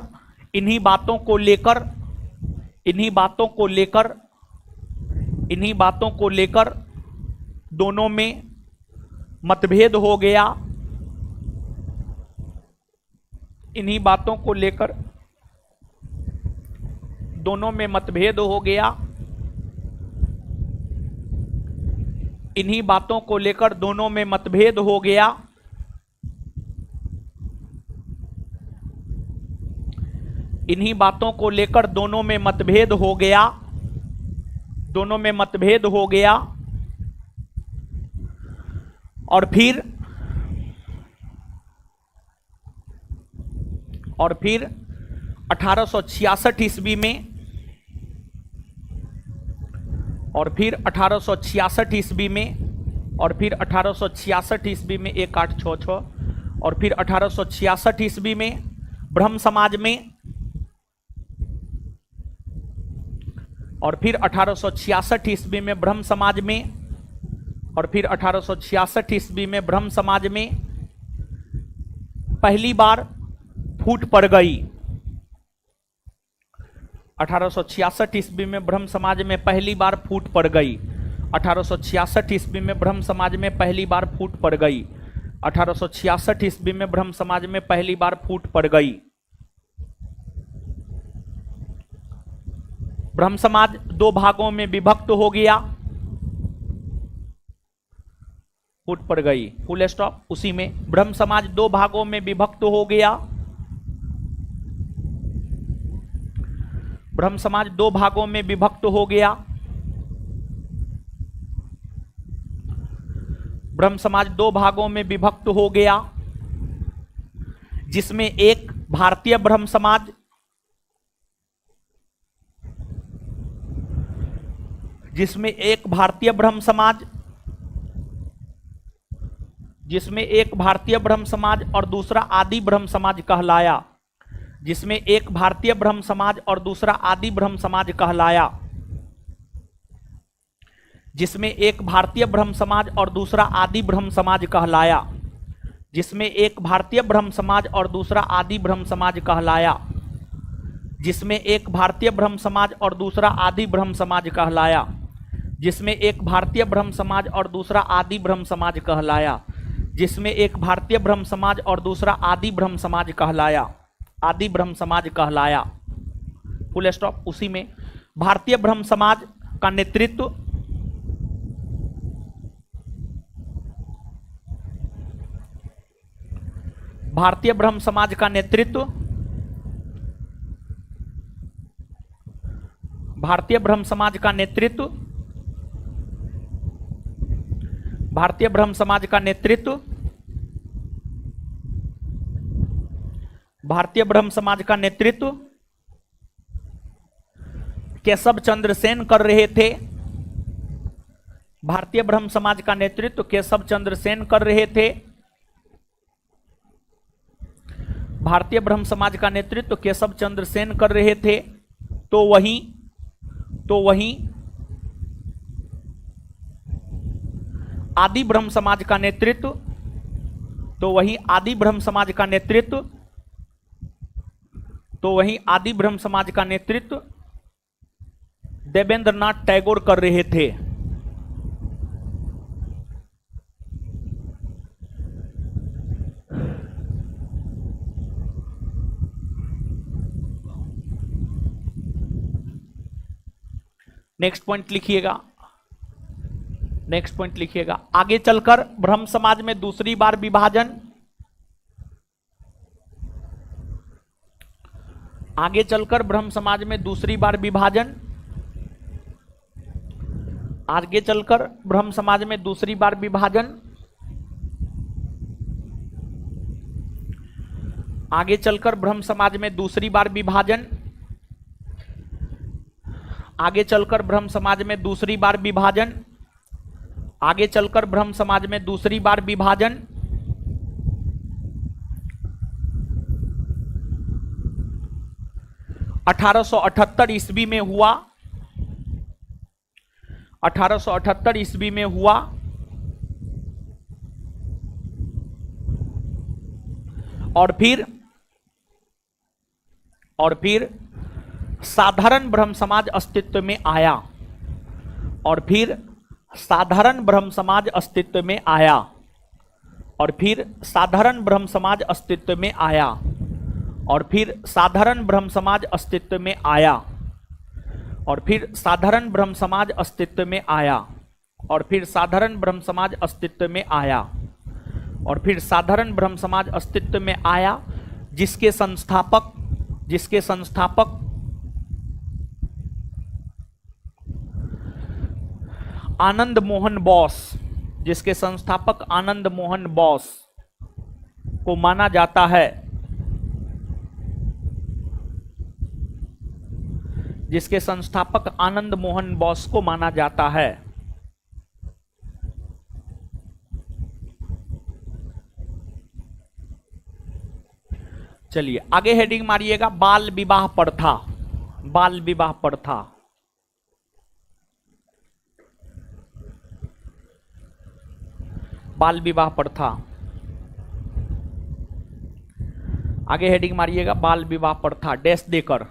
दोनों में मतभेद हो गया। इन्हीं बातों को लेकर दोनों में मतभेद हो गया। इन्हीं बातों को लेकर दोनों में मतभेद हो गया। इन्हीं बातों को लेकर दोनों में मतभेद हो गया। दोनों में मतभेद हो गया। और फिर 1866 ईस्वी में 1866 ईस्वी में 1866 और फिर 1866 ईस्वी में ब्रह्म समाज में और फिर 1866 ईस्वी में ब्रह्म समाज में और फिर 1866 ईस्वी में ब्रह्म समाज में पहली बार फूट पड़ गई। 1866 ईस्वी में ब्रह्म समाज में पहली बार फूट पड़ गई। 1866 ईस्वी में ब्रह्म समाज में पहली बार फूट पड़ गई। 1866 ईस्वी में ब्रह्म समाज में पहली बार फूट पड़ गई। ब्रह्म समाज दो भागों में विभक्त हो गया। फूट पड़ गई, फुल स्टॉप। उसी में ब्रह्म समाज दो भागों में विभक्त हो गया। ब्रह्म समाज दो भागों में विभक्त हो गया। ब्रह्म समाज दो भागों में विभक्त हो गया, जिसमें एक भारतीय ब्रह्म समाज, जिसमें एक भारतीय ब्रह्म समाज और दूसरा आदि ब्रह्म समाज कहलाया। जिसमें एक भारतीय ब्रह्म समाज और दूसरा आदि ब्रह्म समाज कहलाया। जिसमें एक भारतीय ब्रह्म समाज और दूसरा आदि ब्रह्म समाज कहलाया। जिसमें एक भारतीय ब्रह्म समाज और दूसरा आदि ब्रह्म समाज कहलाया। जिसमें एक भारतीय ब्रह्म समाज और दूसरा आदि ब्रह्म समाज कहलाया। जिसमें एक भारतीय ब्रह्म समाज और दूसरा आदि ब्रह्म समाज कहलाया। जिसमें एक भारतीय ब्रह्म समाज और दूसरा आदि ब्रह्म समाज कहलाया। आदि ब्रह्म समाज कहलाया। Full stop. उसी में भारतीय ब्रह्म समाज का नेतृत्व भारतीय ब्रह्म समाज का नेतृत्व भारतीय ब्रह्म समाज का नेतृत्व भारतीय ब्रह्म समाज का नेतृत्व भारतीय ब्रह्म समाज का नेतृत्व केशव चंद्र सेन कर रहे थे। भारतीय ब्रह्म समाज का नेतृत्व केशव चंद्र सेन कर रहे थे। भारतीय ब्रह्म समाज का नेतृत्व केशव चंद्र सेन कर रहे थे। तो वहीं आदि ब्रह्म समाज का नेतृत्व आदि ब्रह्म समाज का नेतृत्व देवेंद्र नाथ टैगोर कर रहे थे। नेक्स्ट पॉइंट लिखिएगा। आगे चलकर ब्रह्म समाज में दूसरी बार विभाजन आगे चलकर ब्रह्म समाज में दूसरी बार विभाजन आगे चलकर ब्रह्म समाज में दूसरी बार विभाजन आगे चलकर ब्रह्म समाज में दूसरी बार विभाजन आगे चलकर ब्रह्म समाज में दूसरी बार विभाजन आगे चलकर ब्रह्म समाज में दूसरी बार विभाजन 1878 ईस्वी में हुआ। 1878 ईस्वी में हुआ। और फिर साधारण ब्रह्म समाज अस्तित्व में आया। और फिर साधारण ब्रह्म समाज अस्तित्व में आया। और फिर साधारण ब्रह्म समाज अस्तित्व में आया। और फिर साधारण ब्रह्म समाज अस्तित्व में आया। और फिर साधारण ब्रह्म समाज अस्तित्व में आया। और फिर साधारण ब्रह्म समाज अस्तित्व में आया। और फिर साधारण ब्रह्म समाज अस्तित्व में आया, जिसके संस्थापक आनंद मोहन बोस, जिसके संस्थापक आनंद मोहन बोस को माना जाता है, जिसके संस्थापक आनंद मोहन बोस को माना जाता है। चलिए आगे हेडिंग मारिएगा, बाल विवाह प्रथा। बाल विवाह प्रथा। बाल विवाह प्रथा। आगे हेडिंग मारिएगा, बाल विवाह प्रथा डैश देकर।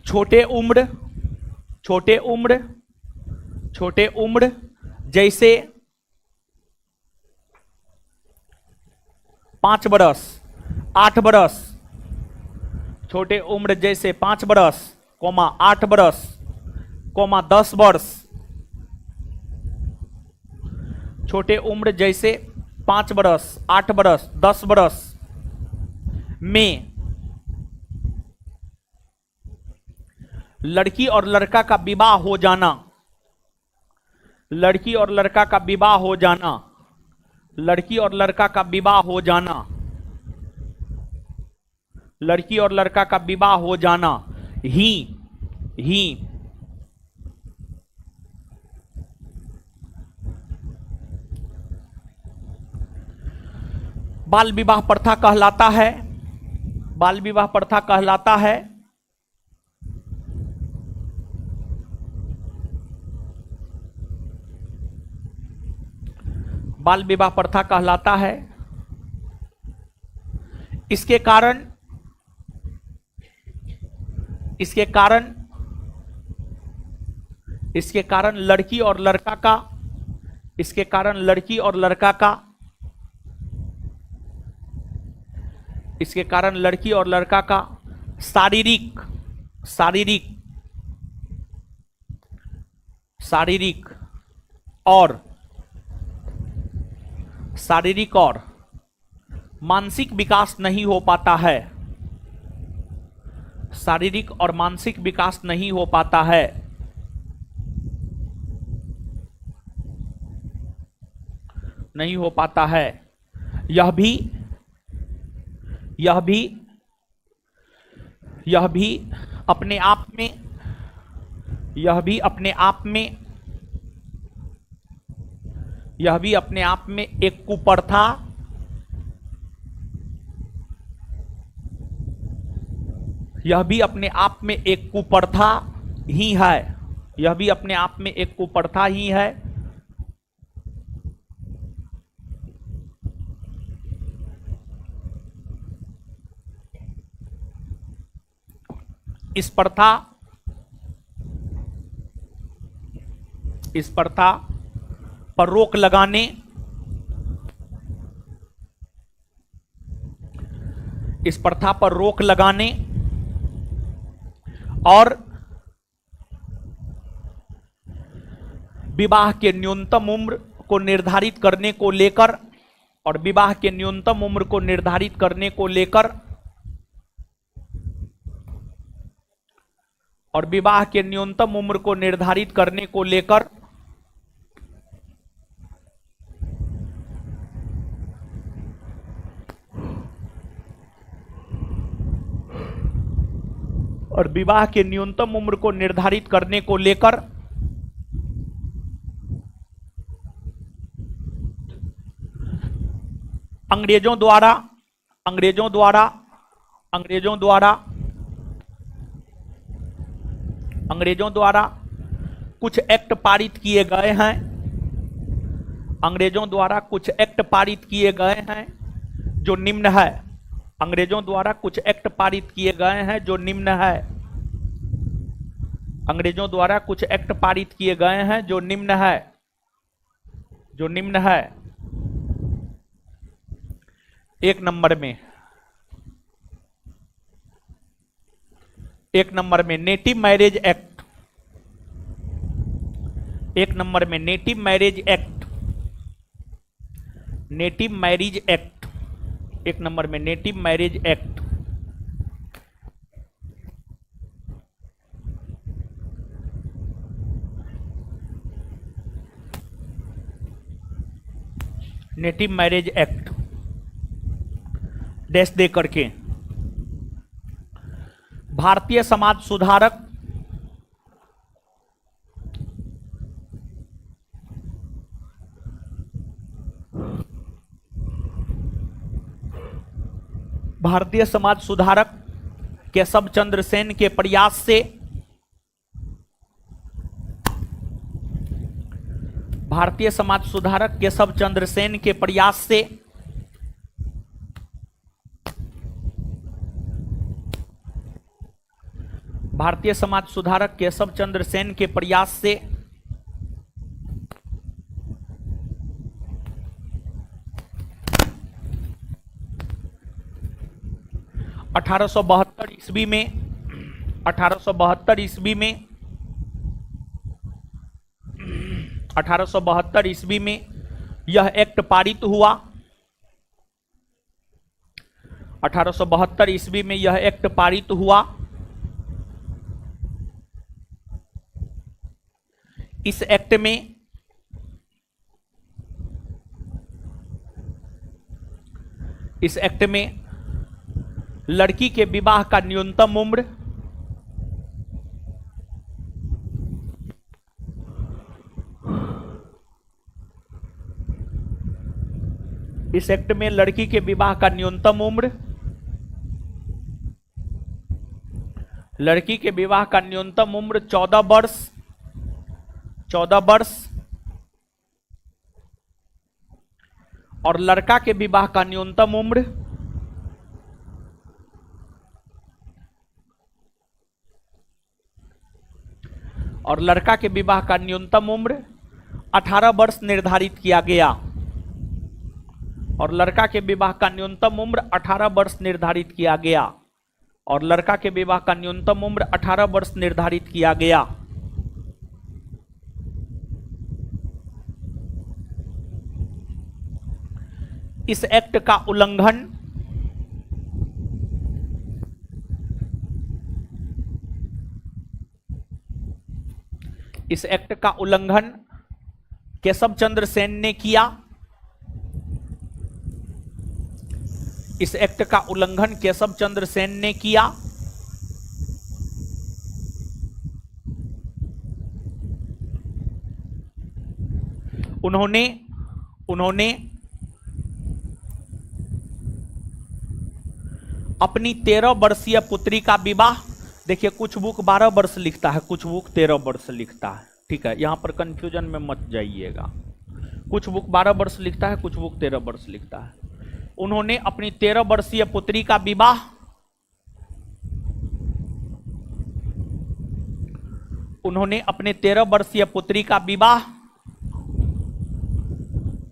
छोटे उम्र जैसे 5 बरस 8 बरस, छोटे उम्र जैसे 5 बरस, 8 बरस, 10 वर्ष। छोटे उम्र जैसे 5 बरस, 8 बरस, 10 बरस में लड़की और लड़का का विवाह हो जाना, लड़की और लड़का का विवाह हो जाना, लड़की और लड़का का विवाह हो जाना, लड़की और लड़का का विवाह हो जाना ही बाल विवाह प्रथा कहलाता है। बाल विवाह प्रथा कहलाता है। बाल विवाह प्रथा कहलाता है। इसके कारण लड़की और लड़का का, इसके कारण लड़की और लड़का का, इसके कारण लड़की और लड़का का शारीरिक और मानसिक विकास नहीं हो पाता है। शारीरिक और मानसिक विकास नहीं हो पाता है। नहीं हो पाता है। यह भी अपने आप में, यह भी अपने आप में एक कुप्रथा, यह भी अपने आप में एक कुप्रथा ही है। यह भी अपने आप में एक कुप्रथा ही है। इस प्रथा पर रोक लगाने, इस प्रथा पर रोक लगाने और विवाह के न्यूनतम उम्र को निर्धारित करने को लेकर, और विवाह के न्यूनतम उम्र को निर्धारित करने को लेकर, और विवाह के न्यूनतम उम्र को निर्धारित करने को लेकर और विवाह के न्यूनतम उम्र को निर्धारित करने को लेकर अंग्रेजों द्वारा कुछ एक्ट पारित किए गए हैं। अंग्रेजों द्वारा कुछ एक्ट पारित किए गए हैं जो निम्न है। अंग्रेजों द्वारा कुछ एक्ट पारित किए गए हैं जो निम्न है। अंग्रेजों द्वारा कुछ एक्ट पारित किए गए हैं जो निम्न है, जो निम्न है। एक नंबर में नेटिव मैरिज एक्ट, एक नंबर में native marriage act, native marriage act, एक नंबर में native marriage act. Native marriage act dash दे करके भारतीय समाज सुधारक, भारतीय समाज सुधारक केशव चंद्र सेन के प्रयास से, भारतीय समाज सुधारक केशव चंद्र सेन के प्रयास से भारतीय समाज सुधारक केशव चंद्र सेन के प्रयास से 1872 ईस्वी में 1872 ईस्वी में 1872 ईस्वी में यह एक्ट पारित हुआ। 1872 ईस्वी में यह एक्ट पारित हुआ इस एक्ट में लड़की के विवाह का न्यूनतम उम्र इस एक्ट में लड़की के विवाह का न्यूनतम उम्र 14 वर्ष 14 वर्ष और लड़का के विवाह का न्यूनतम उम्र 18 वर्ष निर्धारित किया गया। और लड़का के विवाह का न्यूनतम उम्र 18 वर्ष निर्धारित किया गया। और लड़का के विवाह का न्यूनतम उम्र 18 वर्ष निर्धारित किया गया। इस एक्ट का उल्लंघन केशव चंद्र सेन ने किया। इस एक्ट का उल्लंघन केशव चंद्र सेन ने किया। उन्होंने अपनी 13 वर्षीय पुत्री का विवाह, देखिए कुछ बुक 12 वर्ष लिखता है, कुछ बुक 13 वर्ष लिखता है, ठीक है, यहां पर कंफ्यूजन में मत जाइएगा। कुछ बुक 12 वर्ष लिखता है, कुछ बुक 13 वर्ष लिखता है। उन्होंने अपनी 13 वर्षीय पुत्री का विवाह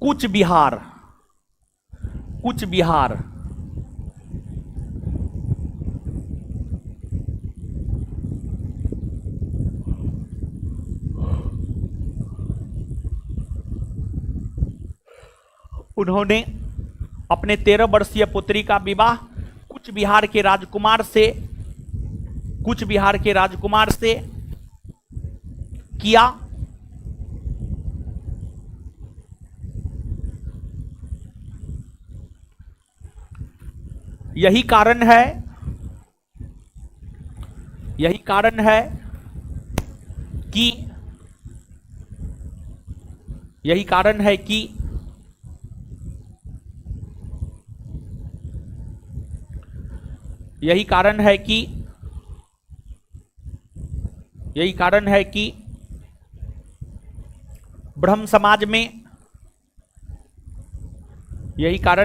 कूच बिहार उन्होंने अपने 13 वर्षीय पुत्री का विवाह कूच बिहार के राजकुमार से किया। यही कारण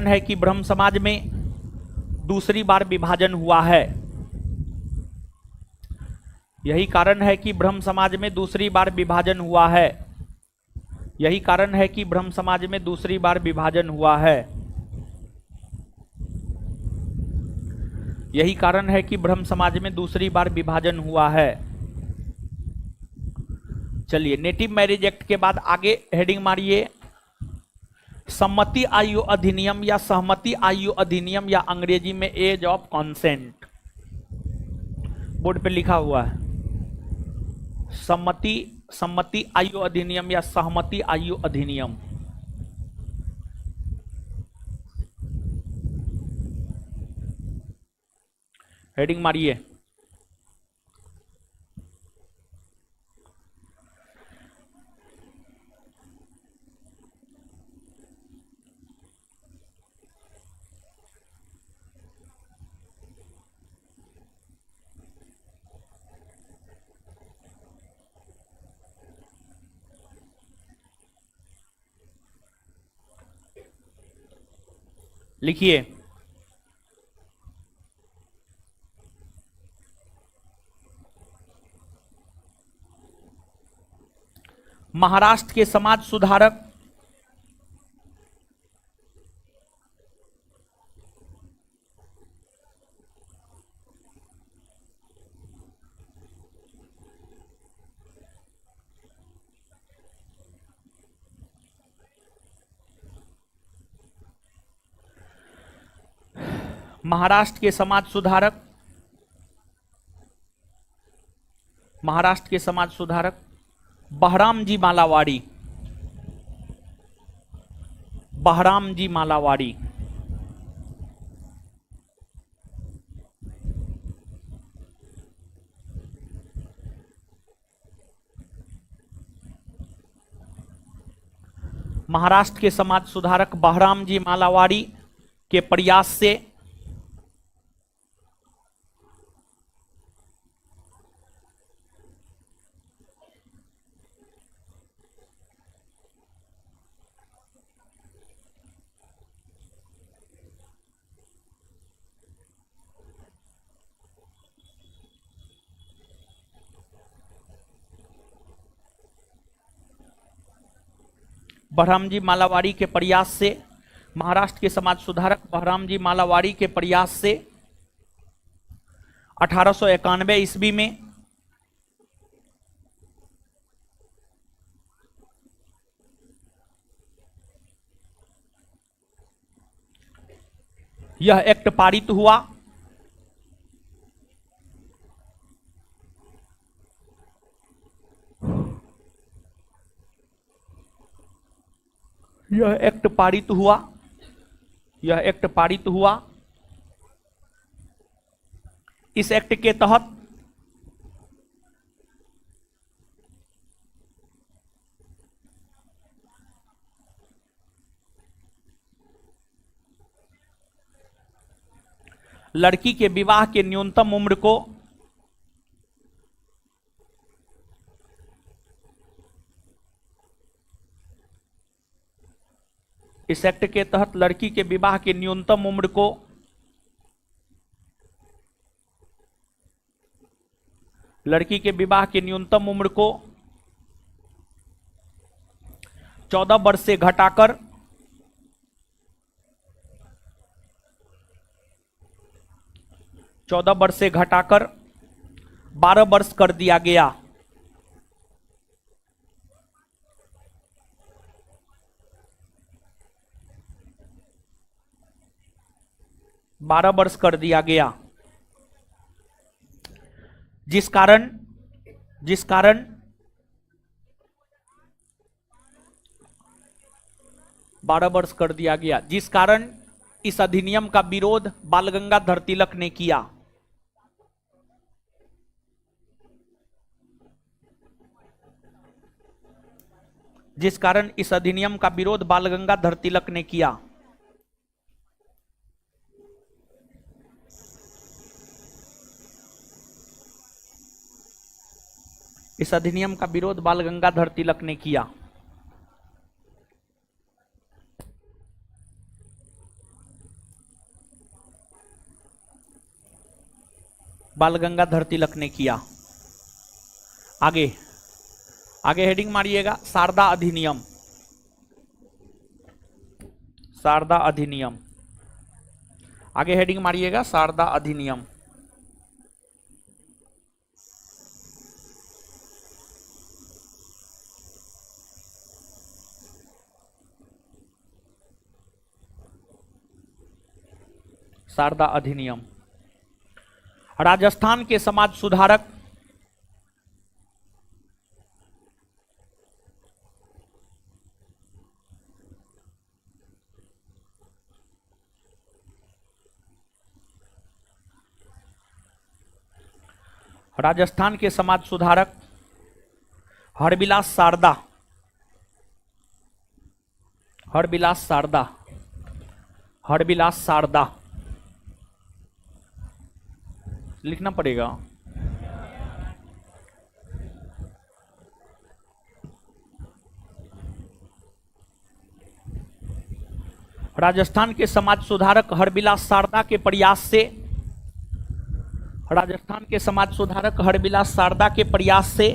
है कि ब्रह्म समाज में दूसरी बार विभाजन हुआ है। यही कारण है कि ब्रह्म समाज में दूसरी बार विभाजन हुआ है। यही कारण है कि ब्रह्म समाज में दूसरी बार विभाजन हुआ है। यही कारण है कि ब्रह्म समाज में दूसरी बार विभाजन हुआ है। चलिए, नेटिव मैरिज एक्ट के बाद आगे हेडिंग मारिए, सम्मति आयु अधिनियम या सहमति आयु अधिनियम या अंग्रेजी में एज ऑफ कॉन्सेंट। बोर्ड पे लिखा हुआ है सम्मति आयु अधिनियम या सहमति आयु अधिनियम। हेडिंग मारिए। लिखिए, महाराष्ट्र के समाज सुधारक महाराष्ट्र के समाज सुधारक बहराम जी मालावाड़ी, बहराम जी मालावाड़ी। महाराष्ट्र के समाज सुधारक बहराम जी मालावाड़ी के प्रयास से बहराम जी मालावाड़ी के प्रयास से, महाराष्ट्र के समाज सुधारक बहराम जी मालावाड़ी के प्रयास से 1891 ईस्वी में यह एक्ट पारित हुआ। यह एक्ट पारित हुआ, यह एक्ट पारित हुआ। इस एक्ट के तहत लड़की के विवाह के न्यूनतम उम्र को इस एक्ट के तहत लड़की के विवाह के न्यूनतम उम्र को 14 वर्ष से घटाकर 12 वर्ष कर दिया गया। जिस कारण 12 वर्ष कर दिया गया, जिस कारण इस अधिनियम का विरोध बाल गंगाधर तिलक ने किया। जिस कारण इस अधिनियम का विरोध बाल गंगाधर तिलक ने किया। इस अधिनियम का विरोध बाल गंगाधर तिलक ने किया। बाल गंगाधर तिलक ने किया। आगे हेडिंग मारिएगा, शारदा अधिनियम। शारदा अधिनियम, आगे हेडिंग मारिएगा, शारदा अधिनियम। शारदा अधिनियम। राजस्थान के समाज सुधारक हरविलास शारदा लिखना पड़ेगा। राजस्थान के समाज सुधारक हरविलास शारदा के प्रयास से, राजस्थान के समाज सुधारक हरविलास शारदा के प्रयास से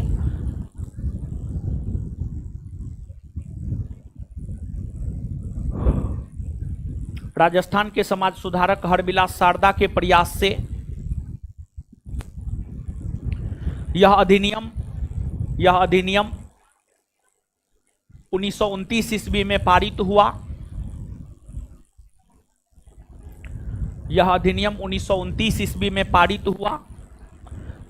राजस्थान के समाज सुधारक हरविलास शारदा के प्रयास से यह अधिनियम 1929 ईस्वी में पारित हुआ। यह अधिनियम 1929 ईस्वी में पारित हुआ।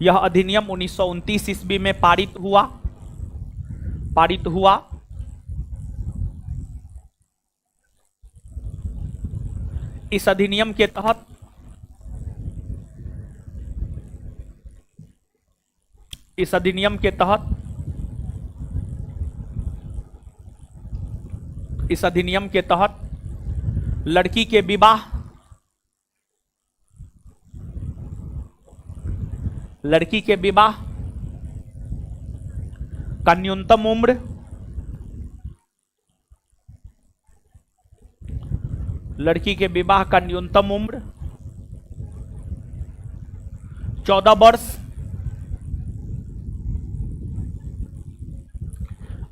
यह अधिनियम 1929 ईस्वी में पारित हुआ। पारित हुआ। इस अधिनियम के तहत इस अधिनियम के तहत इस अधिनियम के तहत लड़की के विवाह का न्यूनतम उम्र लड़की के विवाह का न्यूनतम उम्र 14 वर्ष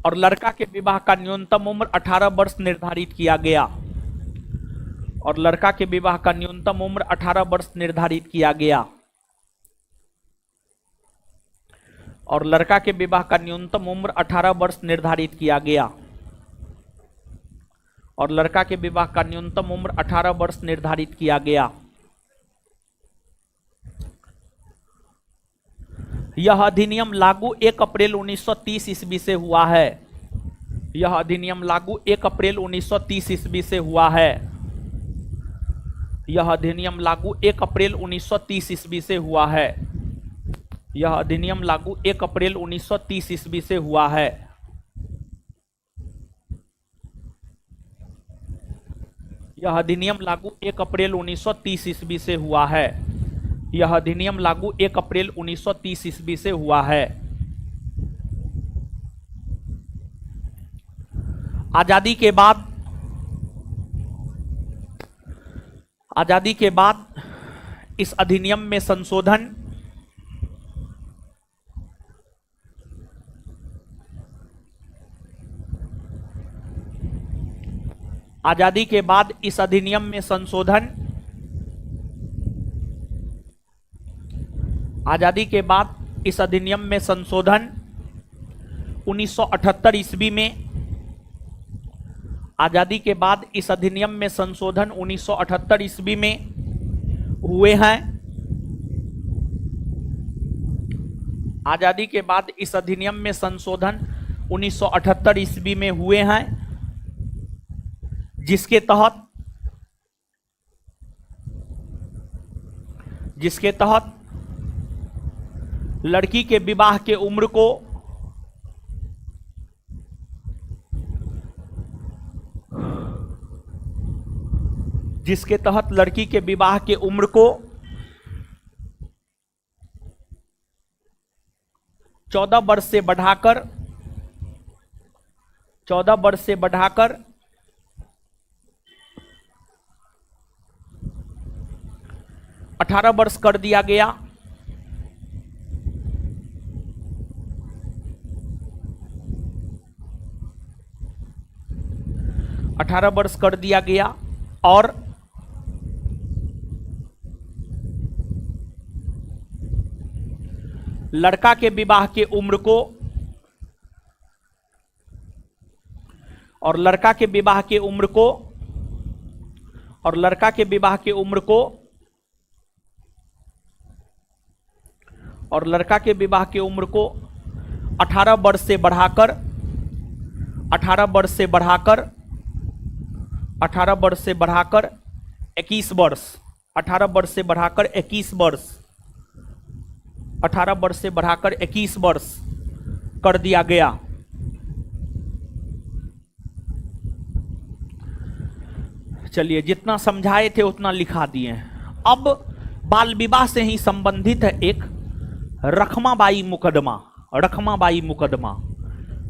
और लड़का के विवाह का न्यूनतम उम्र 18 वर्ष निर्धारित किया गया। और लड़का के विवाह का न्यूनतम उम्र 18 वर्ष निर्धारित किया गया। और लड़का के विवाह का न्यूनतम उम्र 18 वर्ष निर्धारित किया गया। और लड़का के विवाह का न्यूनतम उम्र 18 वर्ष निर्धारित किया गया। यह अधिनियम लागू 1 अप्रैल 1930 ईस्वी से हुआ है। यह अधिनियम लागू 1 अप्रैल 1930 ईस्वी से हुआ है। यह अधिनियम लागू 1 अप्रैल 1930 ईस्वी से हुआ है। यह अधिनियम लागू 1 अप्रैल 1930 ईस्वी से हुआ है। यह अधिनियम लागू 1 अप्रैल 1930 ईस्वी से हुआ है। यह अधिनियम लागू 1 अप्रैल 1930 ईस्वी से हुआ है। आजादी के बाद इस अधिनियम में संशोधन आजादी के बाद इस अधिनियम में संशोधन 1978 ईस्वी में आजादी के बाद इस अधिनियम में संशोधन 1978 ईस्वी में हुए हैं। आजादी के बाद इस अधिनियम में संशोधन 1978 ईस्वी में हुए हैं, जिसके तहत लड़की के विवाह के उम्र को जिसके तहत लड़की के विवाह के उम्र को 14 वर्ष से बढ़ाकर 18 वर्ष कर दिया गया। 18 वर्ष कर दिया गया और लड़का के विवाह के उम्र को और लड़का के विवाह के उम्र को 18 वर्ष से बढ़ाकर 21 वर्ष 18 वर्ष से बढ़ाकर 21 वर्ष कर दिया गया। चलिए, जितना समझाए थे उतना लिखा दिए। अब बाल विवाह से ही संबंधित है एक रखमाबाई मुकदमा।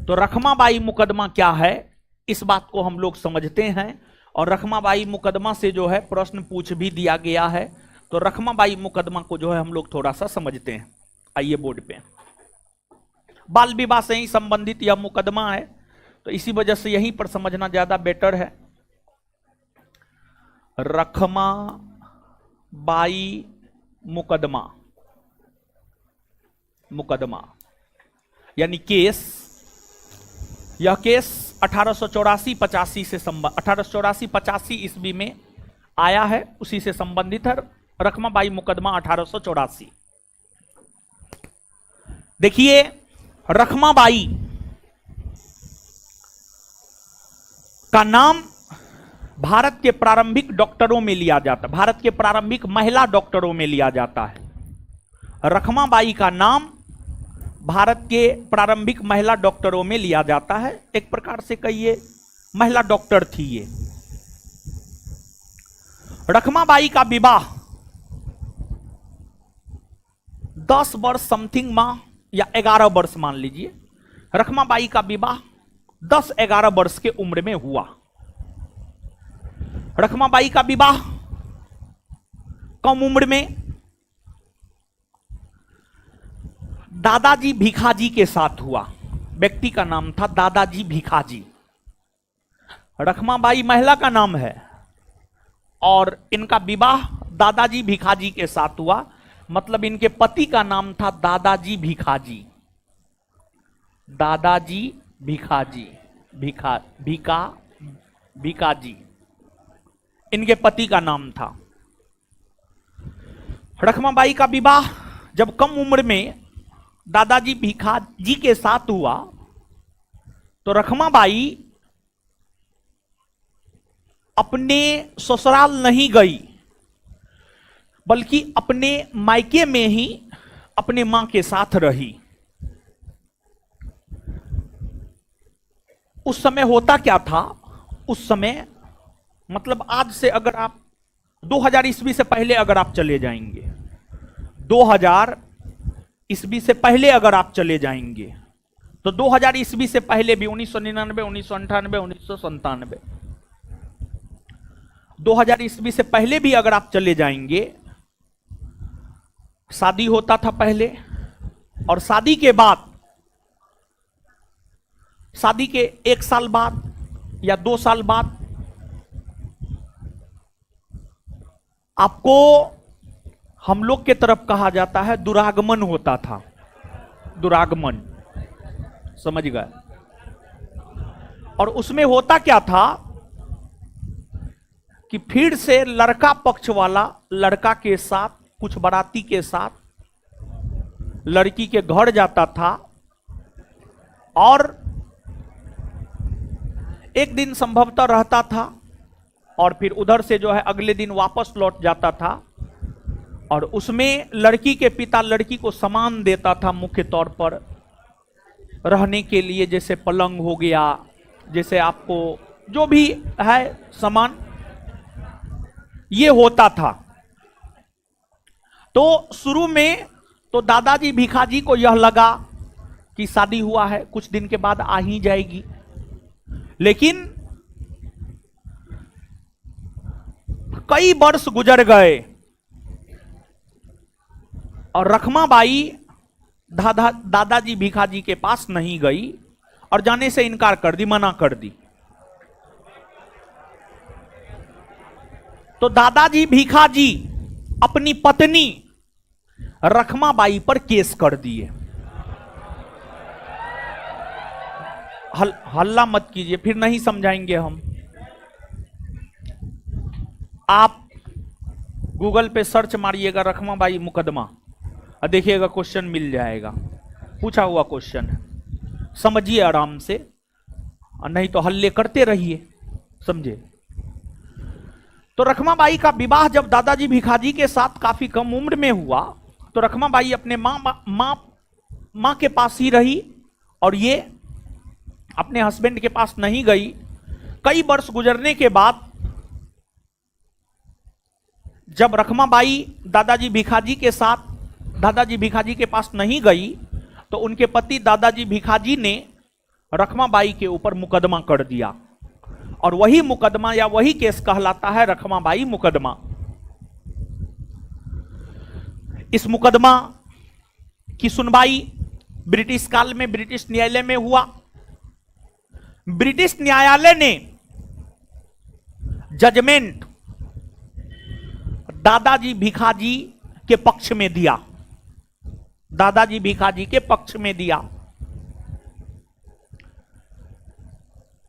तो रखमाबाई मुकदमा क्या है, इस बात को हम लोग समझते हैं। और रखमाबाई मुकदमा से जो है प्रश्न पूछ भी दिया गया है। तो रखमाबाई मुकदमा को जो है हम लोग थोड़ा सा समझते हैं। आइए बोर्ड पे। बाल विवाह से ही संबंधित यह मुकदमा है, तो इसी वजह से यहीं पर समझना ज्यादा बेटर है। रखमाबाई मुकदमा यानी केस। यह केस 1884-85 से 1884-85 ईस्वी में आया है, उसी से संबंधित है रखमाबाई मुकदमा 1884। देखिए, रखमाबाई का नाम भारत के प्रारंभिक डॉक्टरों में लिया जाता, भारत के प्रारंभिक महिला डॉक्टरों में लिया जाता है। रखमाबाई का नाम भारत के प्रारंभिक महिला डॉक्टरों में लिया जाता है। एक प्रकार से कहिए महिला डॉक्टर थी ये। रखमाबाई का विवाह 10 वर्ष समथिंग माह या 11 वर्ष मान लीजिए, रखमाबाई का विवाह 10-11 वर्ष के उम्र में हुआ। रखमाबाई का विवाह कम उम्र में दादाजी भिखाजी के साथ हुआ। व्यक्ति का नाम था दादाजी भिखाजी। रखमाबाई महिला का नाम है और इनका विवाह दादाजी भिखाजी के साथ हुआ, मतलब इनके पति का नाम था दादाजी भिखाजी। दादाजी भिखाजी, भिखाजी इनके पति का नाम था। रखमाबाई का विवाह जब कम उम्र में दादाजी भिखाजी के साथ हुआ तो रखमाबाई अपने ससुराल नहीं गई, बल्कि अपने मायके में ही अपने मां के साथ रही। उस समय होता क्या था, उस समय मतलब आज से अगर आप 2000 ईस्वी से पहले अगर आप चले जाएंगे, 2000 ईस्वी से पहले अगर आप चले जाएंगे तो 2000 ईस्वी से पहले भी 1999, 1998, 1997, 2000 ईस्वी से पहले भी अगर आप चले जाएंगे, शादी होता था पहले, और शादी के बाद, शादी के 1 साल बाद या 2 साल बाद आपको हम लोग के तरफ कहा जाता है दुरागमन होता था। दुरागमन, समझ गए? और उसमें होता क्या था कि फिर से लड़का पक्ष वाला लड़का के साथ, कुछ बाराती के साथ लड़की के घर जाता था और एक दिन संभवतः रहता था और फिर उधर से जो है अगले दिन वापस लौट जाता था। और उसमें लड़की के पिता लड़की को सामान देता था, मुख्य तौर पर रहने के लिए, जैसे पलंग हो गया, जैसे आपको जो भी है सामान, ये होता था। तो शुरू में तो दादाजी भिखाजी को यह लगा कि शादी हुआ है, कुछ दिन के बाद आ ही जाएगी, लेकिन कई वर्ष गुजर गए और रखमाबाई दादाजी भिखाजी के पास नहीं गई और जाने से इनकार कर दी, मना कर दी। तो दादाजी भिखाजी अपनी पत्नी रखमाबाई पर केस कर दिए। हल्ला मत कीजिए, फिर नहीं समझाएंगे हम। आप गूगल पे सर्च मारिएगा रखमाबाई मुकदमा और देखिएगा क्वेश्चन मिल जाएगा, पूछा हुआ क्वेश्चन है, समझिए आराम से, और नहीं तो हल्ले करते रहिए, समझे? तो रखमाबाई का विवाह जब दादाजी भिखाजी के साथ काफी कम उम्र में हुआ तो रखमाबाई अपने मां के पास ही रही और ये अपने हस्बैंड के पास नहीं गई। कई वर्ष गुजरने के बाद जब रखमाबाई दादाजी भिखाजी के पास नहीं गई तो उनके पति दादाजी भिखाजी ने रखमाबाई के ऊपर मुकदमा कर दिया और वही मुकदमा या वही केस कहलाता है रखमाबाई मुकदमा। इस मुकदमा की सुनवाई ब्रिटिश काल में ब्रिटिश न्यायालय में हुआ। ब्रिटिश न्यायालय ने जजमेंट दादाजी भिखाजी के पक्ष में दिया, दादाजी भिखाजी के पक्ष में दिया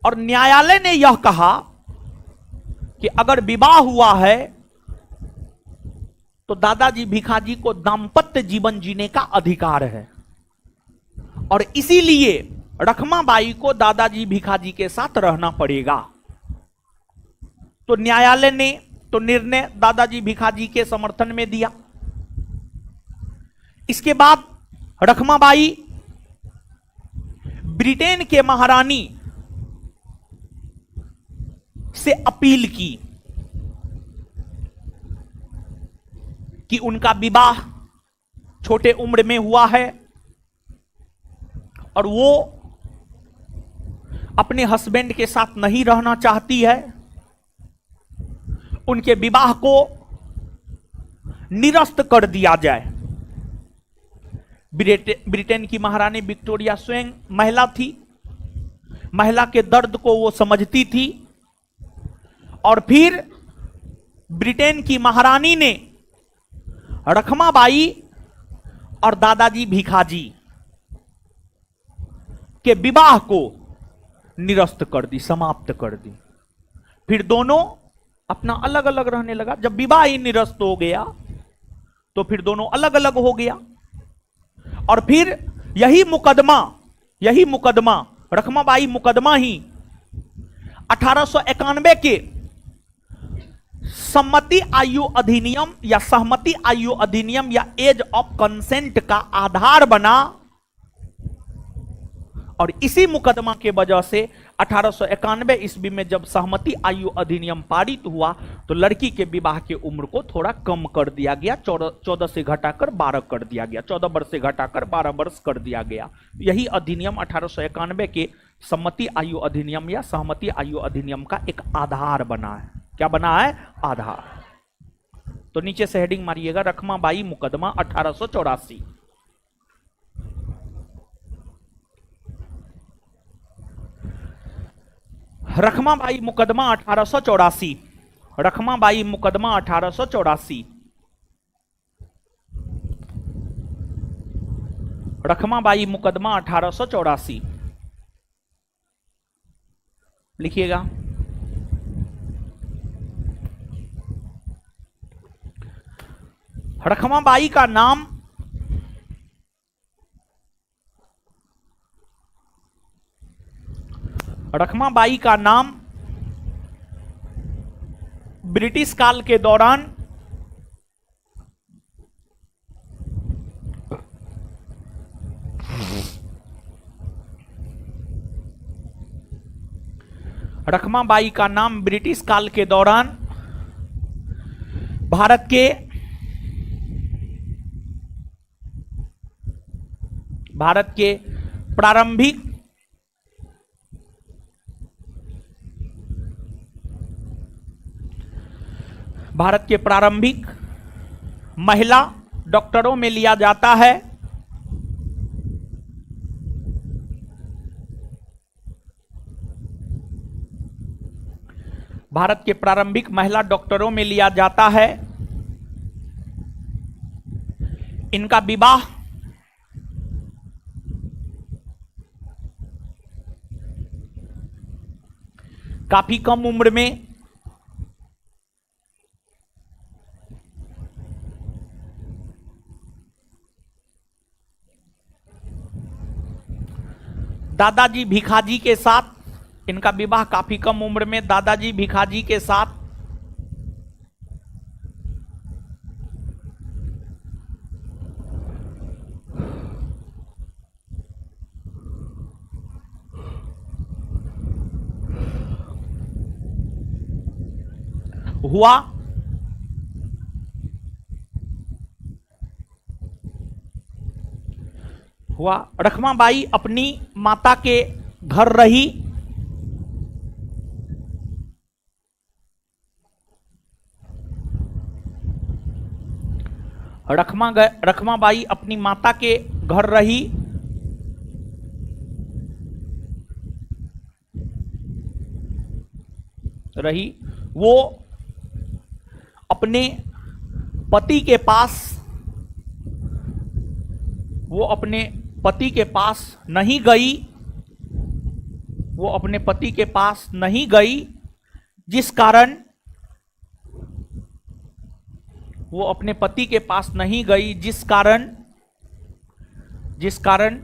और न्यायालय ने यह कहा कि अगर विवाह हुआ है तो दादाजी भिखाजी को दाम्पत्य जीवन जीने का अधिकार है और इसीलिए रखमाबाई को दादाजी भिखाजी के साथ रहना पड़ेगा। तो न्यायालय ने तो निर्णय दादाजी भिखाजी के समर्थन में दिया। इसके बाद रखमाबाई ब्रिटेन के महारानी से अपील की कि उनका विवाह छोटे उम्र में हुआ है और वो अपने हस्बैंड के साथ नहीं रहना चाहती है, उनके विवाह को निरस्त कर दिया जाए। ब्रिटेन की महारानी विक्टोरिया स्वयं महिला थी, महिला के दर्द को वो समझती थी और फिर ब्रिटेन की महारानी ने रखमाबाई और दादाजी भिखाजी के विवाह को निरस्त कर दी, समाप्त कर दी। फिर दोनों अपना अलग अलग रहने लगा। जब विवाह ही निरस्त हो गया तो फिर दोनों अलग अलग हो गया और फिर यही मुकदमा रखमाबाई मुकदमा ही 1891 के सम्मति आयु अधिनियम या सहमति आयु अधिनियम या एज ऑफ कंसेंट का आधार बना और इसी मुकदमा के वजह से 1891 ईस्वी में जब सहमति आयु अधिनियम पारित हुआ तो लड़की के विवाह के उम्र को थोड़ा कम कर दिया गया, 14 से घटाकर 12 कर दिया गया, 14 वर्ष से घटाकर 12 वर्ष कर दिया गया। यही अधिनियम 1891 के सम्मति आयु अधिनियम या सहमति आयु अधिनियम का एक आधार बना है। क्या बना है? आधार। तो नीचे से हेडिंग मारिएगा, रखमाबाई मुकदमा 1884। रखमाबाई मुकदमा 1884, रखमाबाई मुकदमा 1884, रखमाबाई मुकदमा 1884 लिखिएगा। रखमाबाई का नाम ब्रिटिश काल के दौरान रखमाबाई का नाम ब्रिटिश काल के दौरान भारत के प्रारंभिक महिला डॉक्टरों में लिया जाता है। भारत के प्रारंभिक महिला डॉक्टरों में लिया जाता है। इनका विवाह काफी कम उम्र में दादाजी भिखाजी के साथ, इनका विवाह काफी कम उम्र में दादाजी भिखाजी के साथ हुआ। रखमाबाई अपनी माता के घर रही। रखमाबाई अपनी माता के घर रही। वो अपने पति के पास नहीं गई, जिस कारण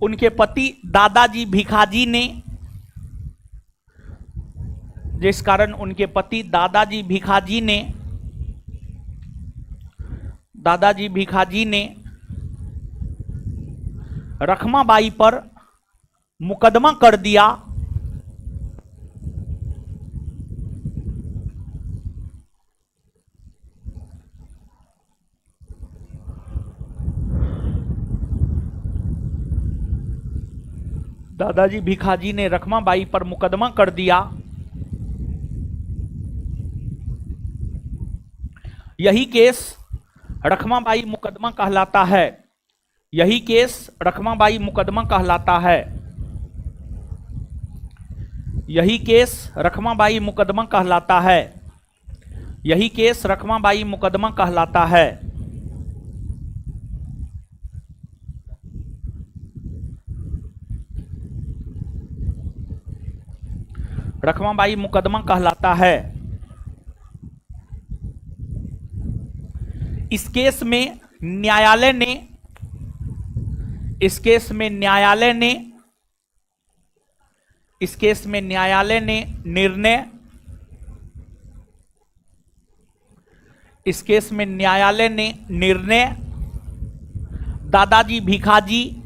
उनके पति दादाजी भिखाजी ने जिस कारण उनके पति दादाजी भिखाजी ने रखमाबाई पर मुकदमा कर दिया। दादाजी भिखाजी ने रखमाबाई पर मुकदमा कर दिया। यही केस रखमाबाई मुकदमा कहलाता है। यही केस रखमाबाई मुकदमा कहलाता है। यही केस रखमाबाई मुकदमा कहलाता है। यही केस रखमाबाई मुकदमा कहलाता है। रखमाबाई मुकदमा कहलाता है। इस केस में न्यायालय ने इस केस में न्यायालय ने निर्णय दादाजी भिखाजी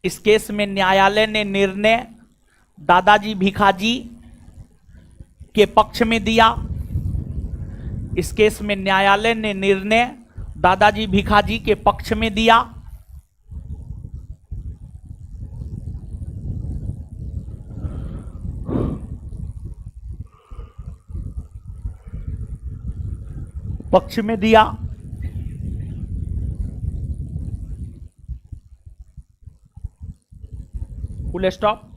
इस केस में न्यायालय ने निर्णय दादाजी भिखाजी के पक्ष में दिया। इस केस में न्यायालय ने निर्णय दादाजी भिखाजी के पक्ष में दिया। पक्ष में दिया। Full stop.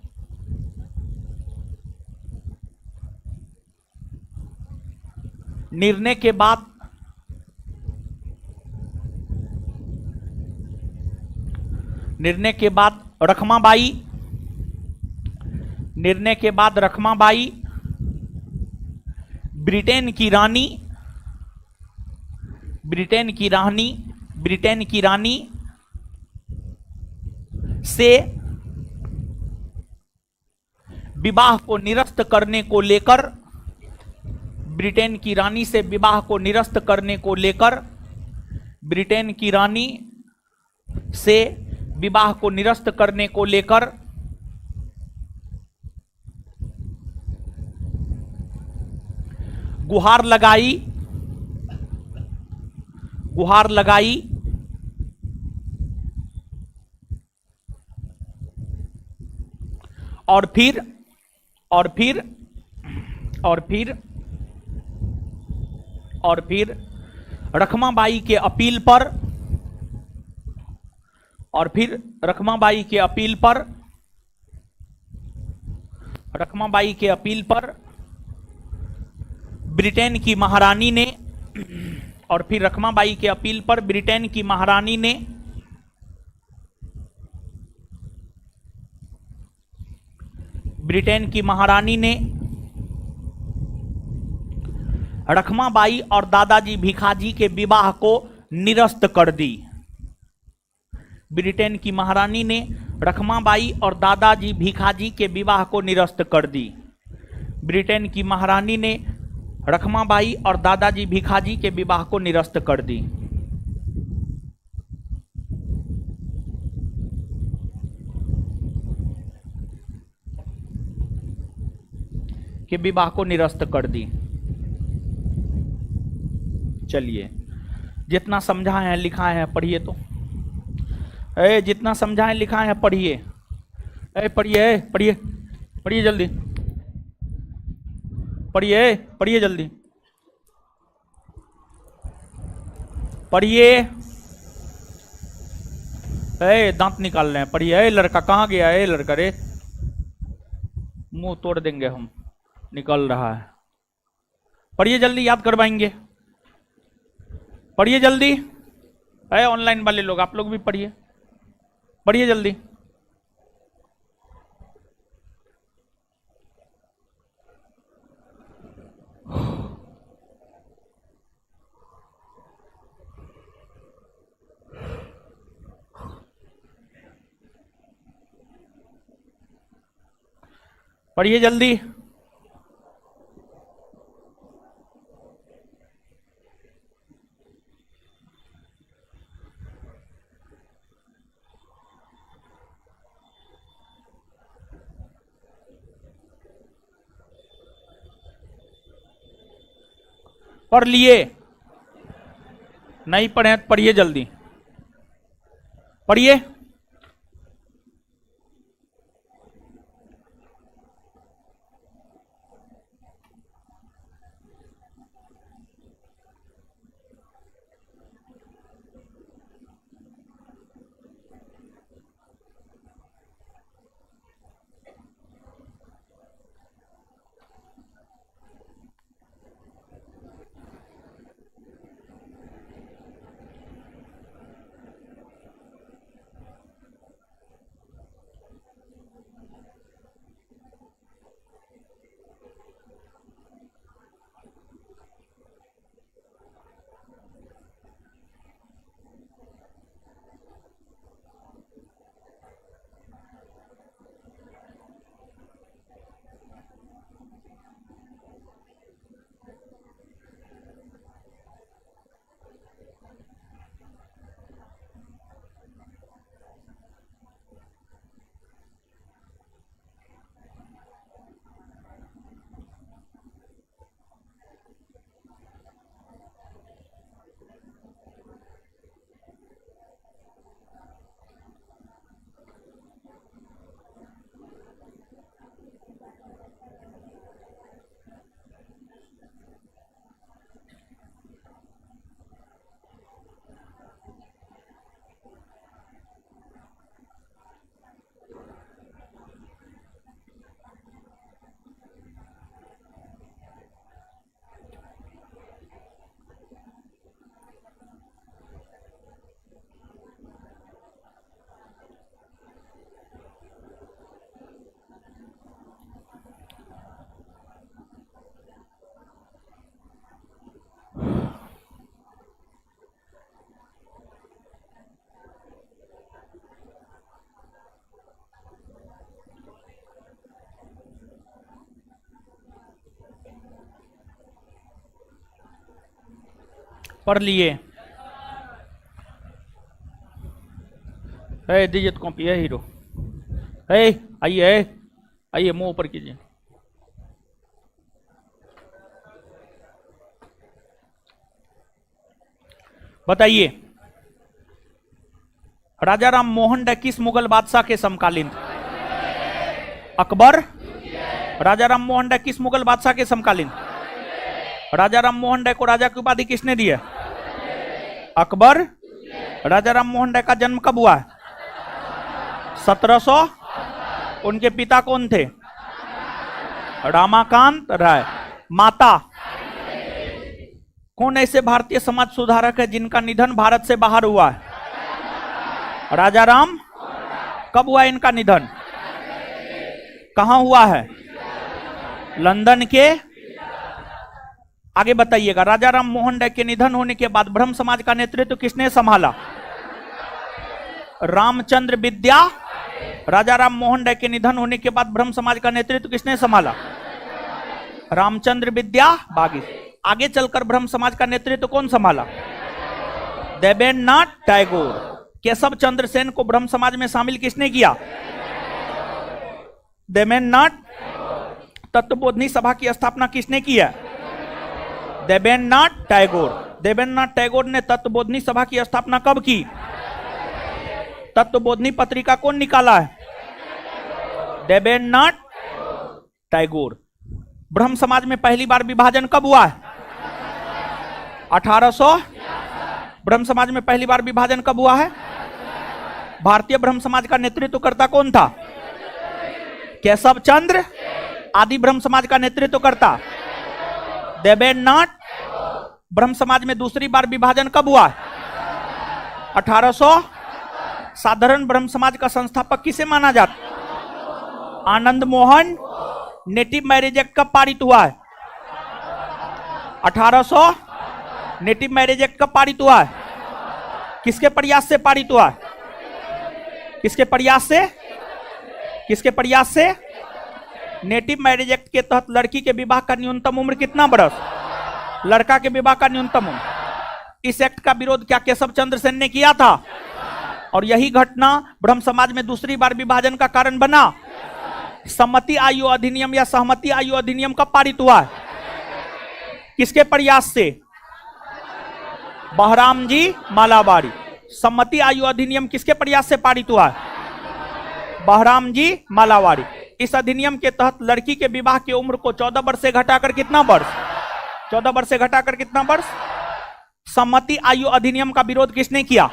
निर्णय के बाद रखमाबाई ब्रिटेन की रानी से विवाह को निरस्त करने को लेकर ब्रिटेन की रानी से विवाह को निरस्त करने को लेकर ब्रिटेन की रानी से विवाह को निरस्त करने को लेकर गुहार लगाई और फिर रखमाबाई के अपील पर ब्रिटेन की महारानी ने रखमाबाई और दादाजी भिखाजी के विवाह को निरस्त कर दी। ब्रिटेन की महारानी ने रखमाबाई और दादाजी भिखाजी के विवाह को निरस्त कर दी। ब्रिटेन की महारानी ने रखमाबाई और दादाजी भिखाजी के विवाह को निरस्त कर दी। चलिए, जितना समझा है लिखा है पढ़िए तो। जितना समझा है लिखा है पढ़िए। पढ़िए जल्दी, पढ़िए जल्दी, पढ़िए। दांत निकाल रहे हैं, पढ़िए। लड़का कहाँ गया है? लड़का रे, मुंह तोड़ देंगे हम। निकल रहा है, पढ़िए जल्दी, याद करवाएंगे। पढ़िए जल्दी। ऑनलाइन वाले लोग, आप लोग भी पढ़िए जल्दी। पढ़िए जल्दी। पढ़ लिए? नहीं पढ़े तो पढ़िए जल्दी, पढ़िए। पढ़ लिए? दीजिए तो कॉपी है हीरो। आइए आइए, मुंह ऊपर कीजिए। बताइए, राजा राम मोहन राय किस मुगल बादशाह के समकालीन थे? अकबर। राजा राम मोहन राय किस मुगल बादशाह के समकालीन? राजा राम मोहन राय को राजा की उपाधि किसने दी है? अकबर। राजा राम मोहन राय का जन्म कब हुआ है? 1700। उनके पिता कौन थे? रामाकांत राय। माता? कौन ऐसे भारतीय समाज सुधारक है जिनका निधन भारत से बाहर हुआ है? राजा राम। कब हुआ इनका निधन? कहां हुआ है? लंदन के। आगे बताइएगा, राजा राम मोहन राय के निधन होने के बाद ब्रह्म समाज का नेतृत्व किसने संभाला? रामचंद्र विद्या। राजा राम मोहन राय के निधन होने के बाद ब्रह्म समाज का नेतृत्व किसने संभाला? रामचंद्र विद्या बागी। आगे चलकर ब्रह्म समाज का नेतृत्व कौन संभाला? देवेंद्रनाथ टैगोर। केशव चंद्र सेन को ब्रह्म समाज में शामिल किसने किया? देवेंद्रनाथ। तत्वबोधनी सभा की स्थापना किसने किया? देवेंद्रनाथ टैगोर। देवेंद्रनाथ टैगोर ने तत्वबोधनी सभा की स्थापना कब की? तत्वबोधनी पत्रिका कौन निकाला है? देवेंद्रनाथ टैगोर। ब्रह्म समाज में पहली बार विभाजन कब हुआ है? 1800। ब्रह्म समाज में पहली बार विभाजन कब हुआ है? भारतीय ब्रह्म समाज का नेतृत्व करता कौन था? केशव चंद्र। आदि ब्रह्म समाज का नेतृत्व करता देवेंद्रनाथ। ब्रह्म समाज में दूसरी बार विभाजन कब हुआ? 1800। साधारण ब्रह्म समाज का संस्थापक किसे माना जाता? Anand Mohan. Native marriage act कब पारित हुआ है? 1800। नेटिव मैरिज एक्ट कब पारित हुआ है? किसके प्रयास से पारित हुआ है? किसके प्रयास से? किसके प्रयास से? नेटिव मैरिज एक्ट के तहत लड़की के विवाह का न्यूनतम उम्र कितना बरस, लड़का के विवाह का न्यूनतम उम्र। इस एक्ट का विरोध क्या केशव चंद्र सेन ने किया था, और यही घटना ब्रह्म समाज में दूसरी बार विभाजन का कारण बना। सम्मति आयु अधिनियम या सहमति आयु अधिनियम कब पारित हुआ है, किसके प्रयास से, बहराम जी मालाबारी। सम्मति आयु अधिनियम किसके प्रयास से पारित हुआ है, बहराम जी मालाबारी। इस अधिनियम के तहत लड़की के विवाह की उम्र को 14 वर्ष से घटाकर कितना वर्ष, 14 वर्ष से घटाकर कितना वर्ष। सम्मति आयु अधिनियम का विरोध किसने किया,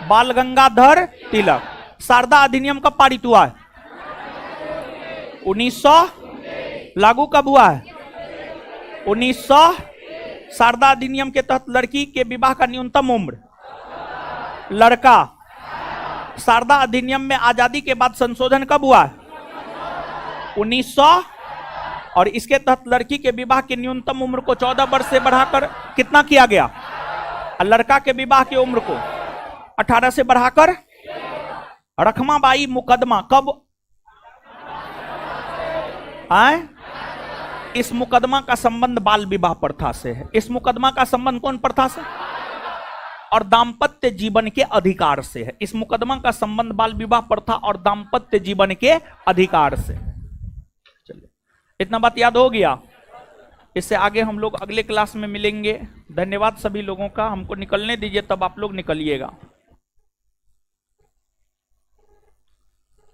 बाल गंगाधर तिलक। शारदा अधिनियम कब पारित हुआ है, 1900। लागू कब हुआ है, 1900। शारदा अधिनियम के तहत लड़की के विवाह का न्यूनतम उम्र, लड़का। शारदा अधिनियम में आजादी के बाद संशोधन कब हुआ है, 1900। और इसके तहत लड़की के विवाह की न्यूनतम उम्र को 14 वर्ष से बढ़ाकर कितना किया गया, और लड़का के विवाह की उम्र को 18 से बढ़ाकर। रखमाबाई मुकदमा कब आए, इस मुकदमा का संबंध बाल विवाह प्रथा से है। इस मुकदमा का संबंध कौन प्रथा से, और दाम्पत्य जीवन के अधिकार से है। इस मुकदमा का संबंध बाल विवाह प्रथा और दाम्पत्य जीवन के अधिकार से। चलिए, इतना बात याद हो गया। इससे आगे हम लोग अगले क्लास में मिलेंगे। धन्यवाद सभी लोगों का। हमको निकलने दीजिए, तब आप लोग निकलिएगा।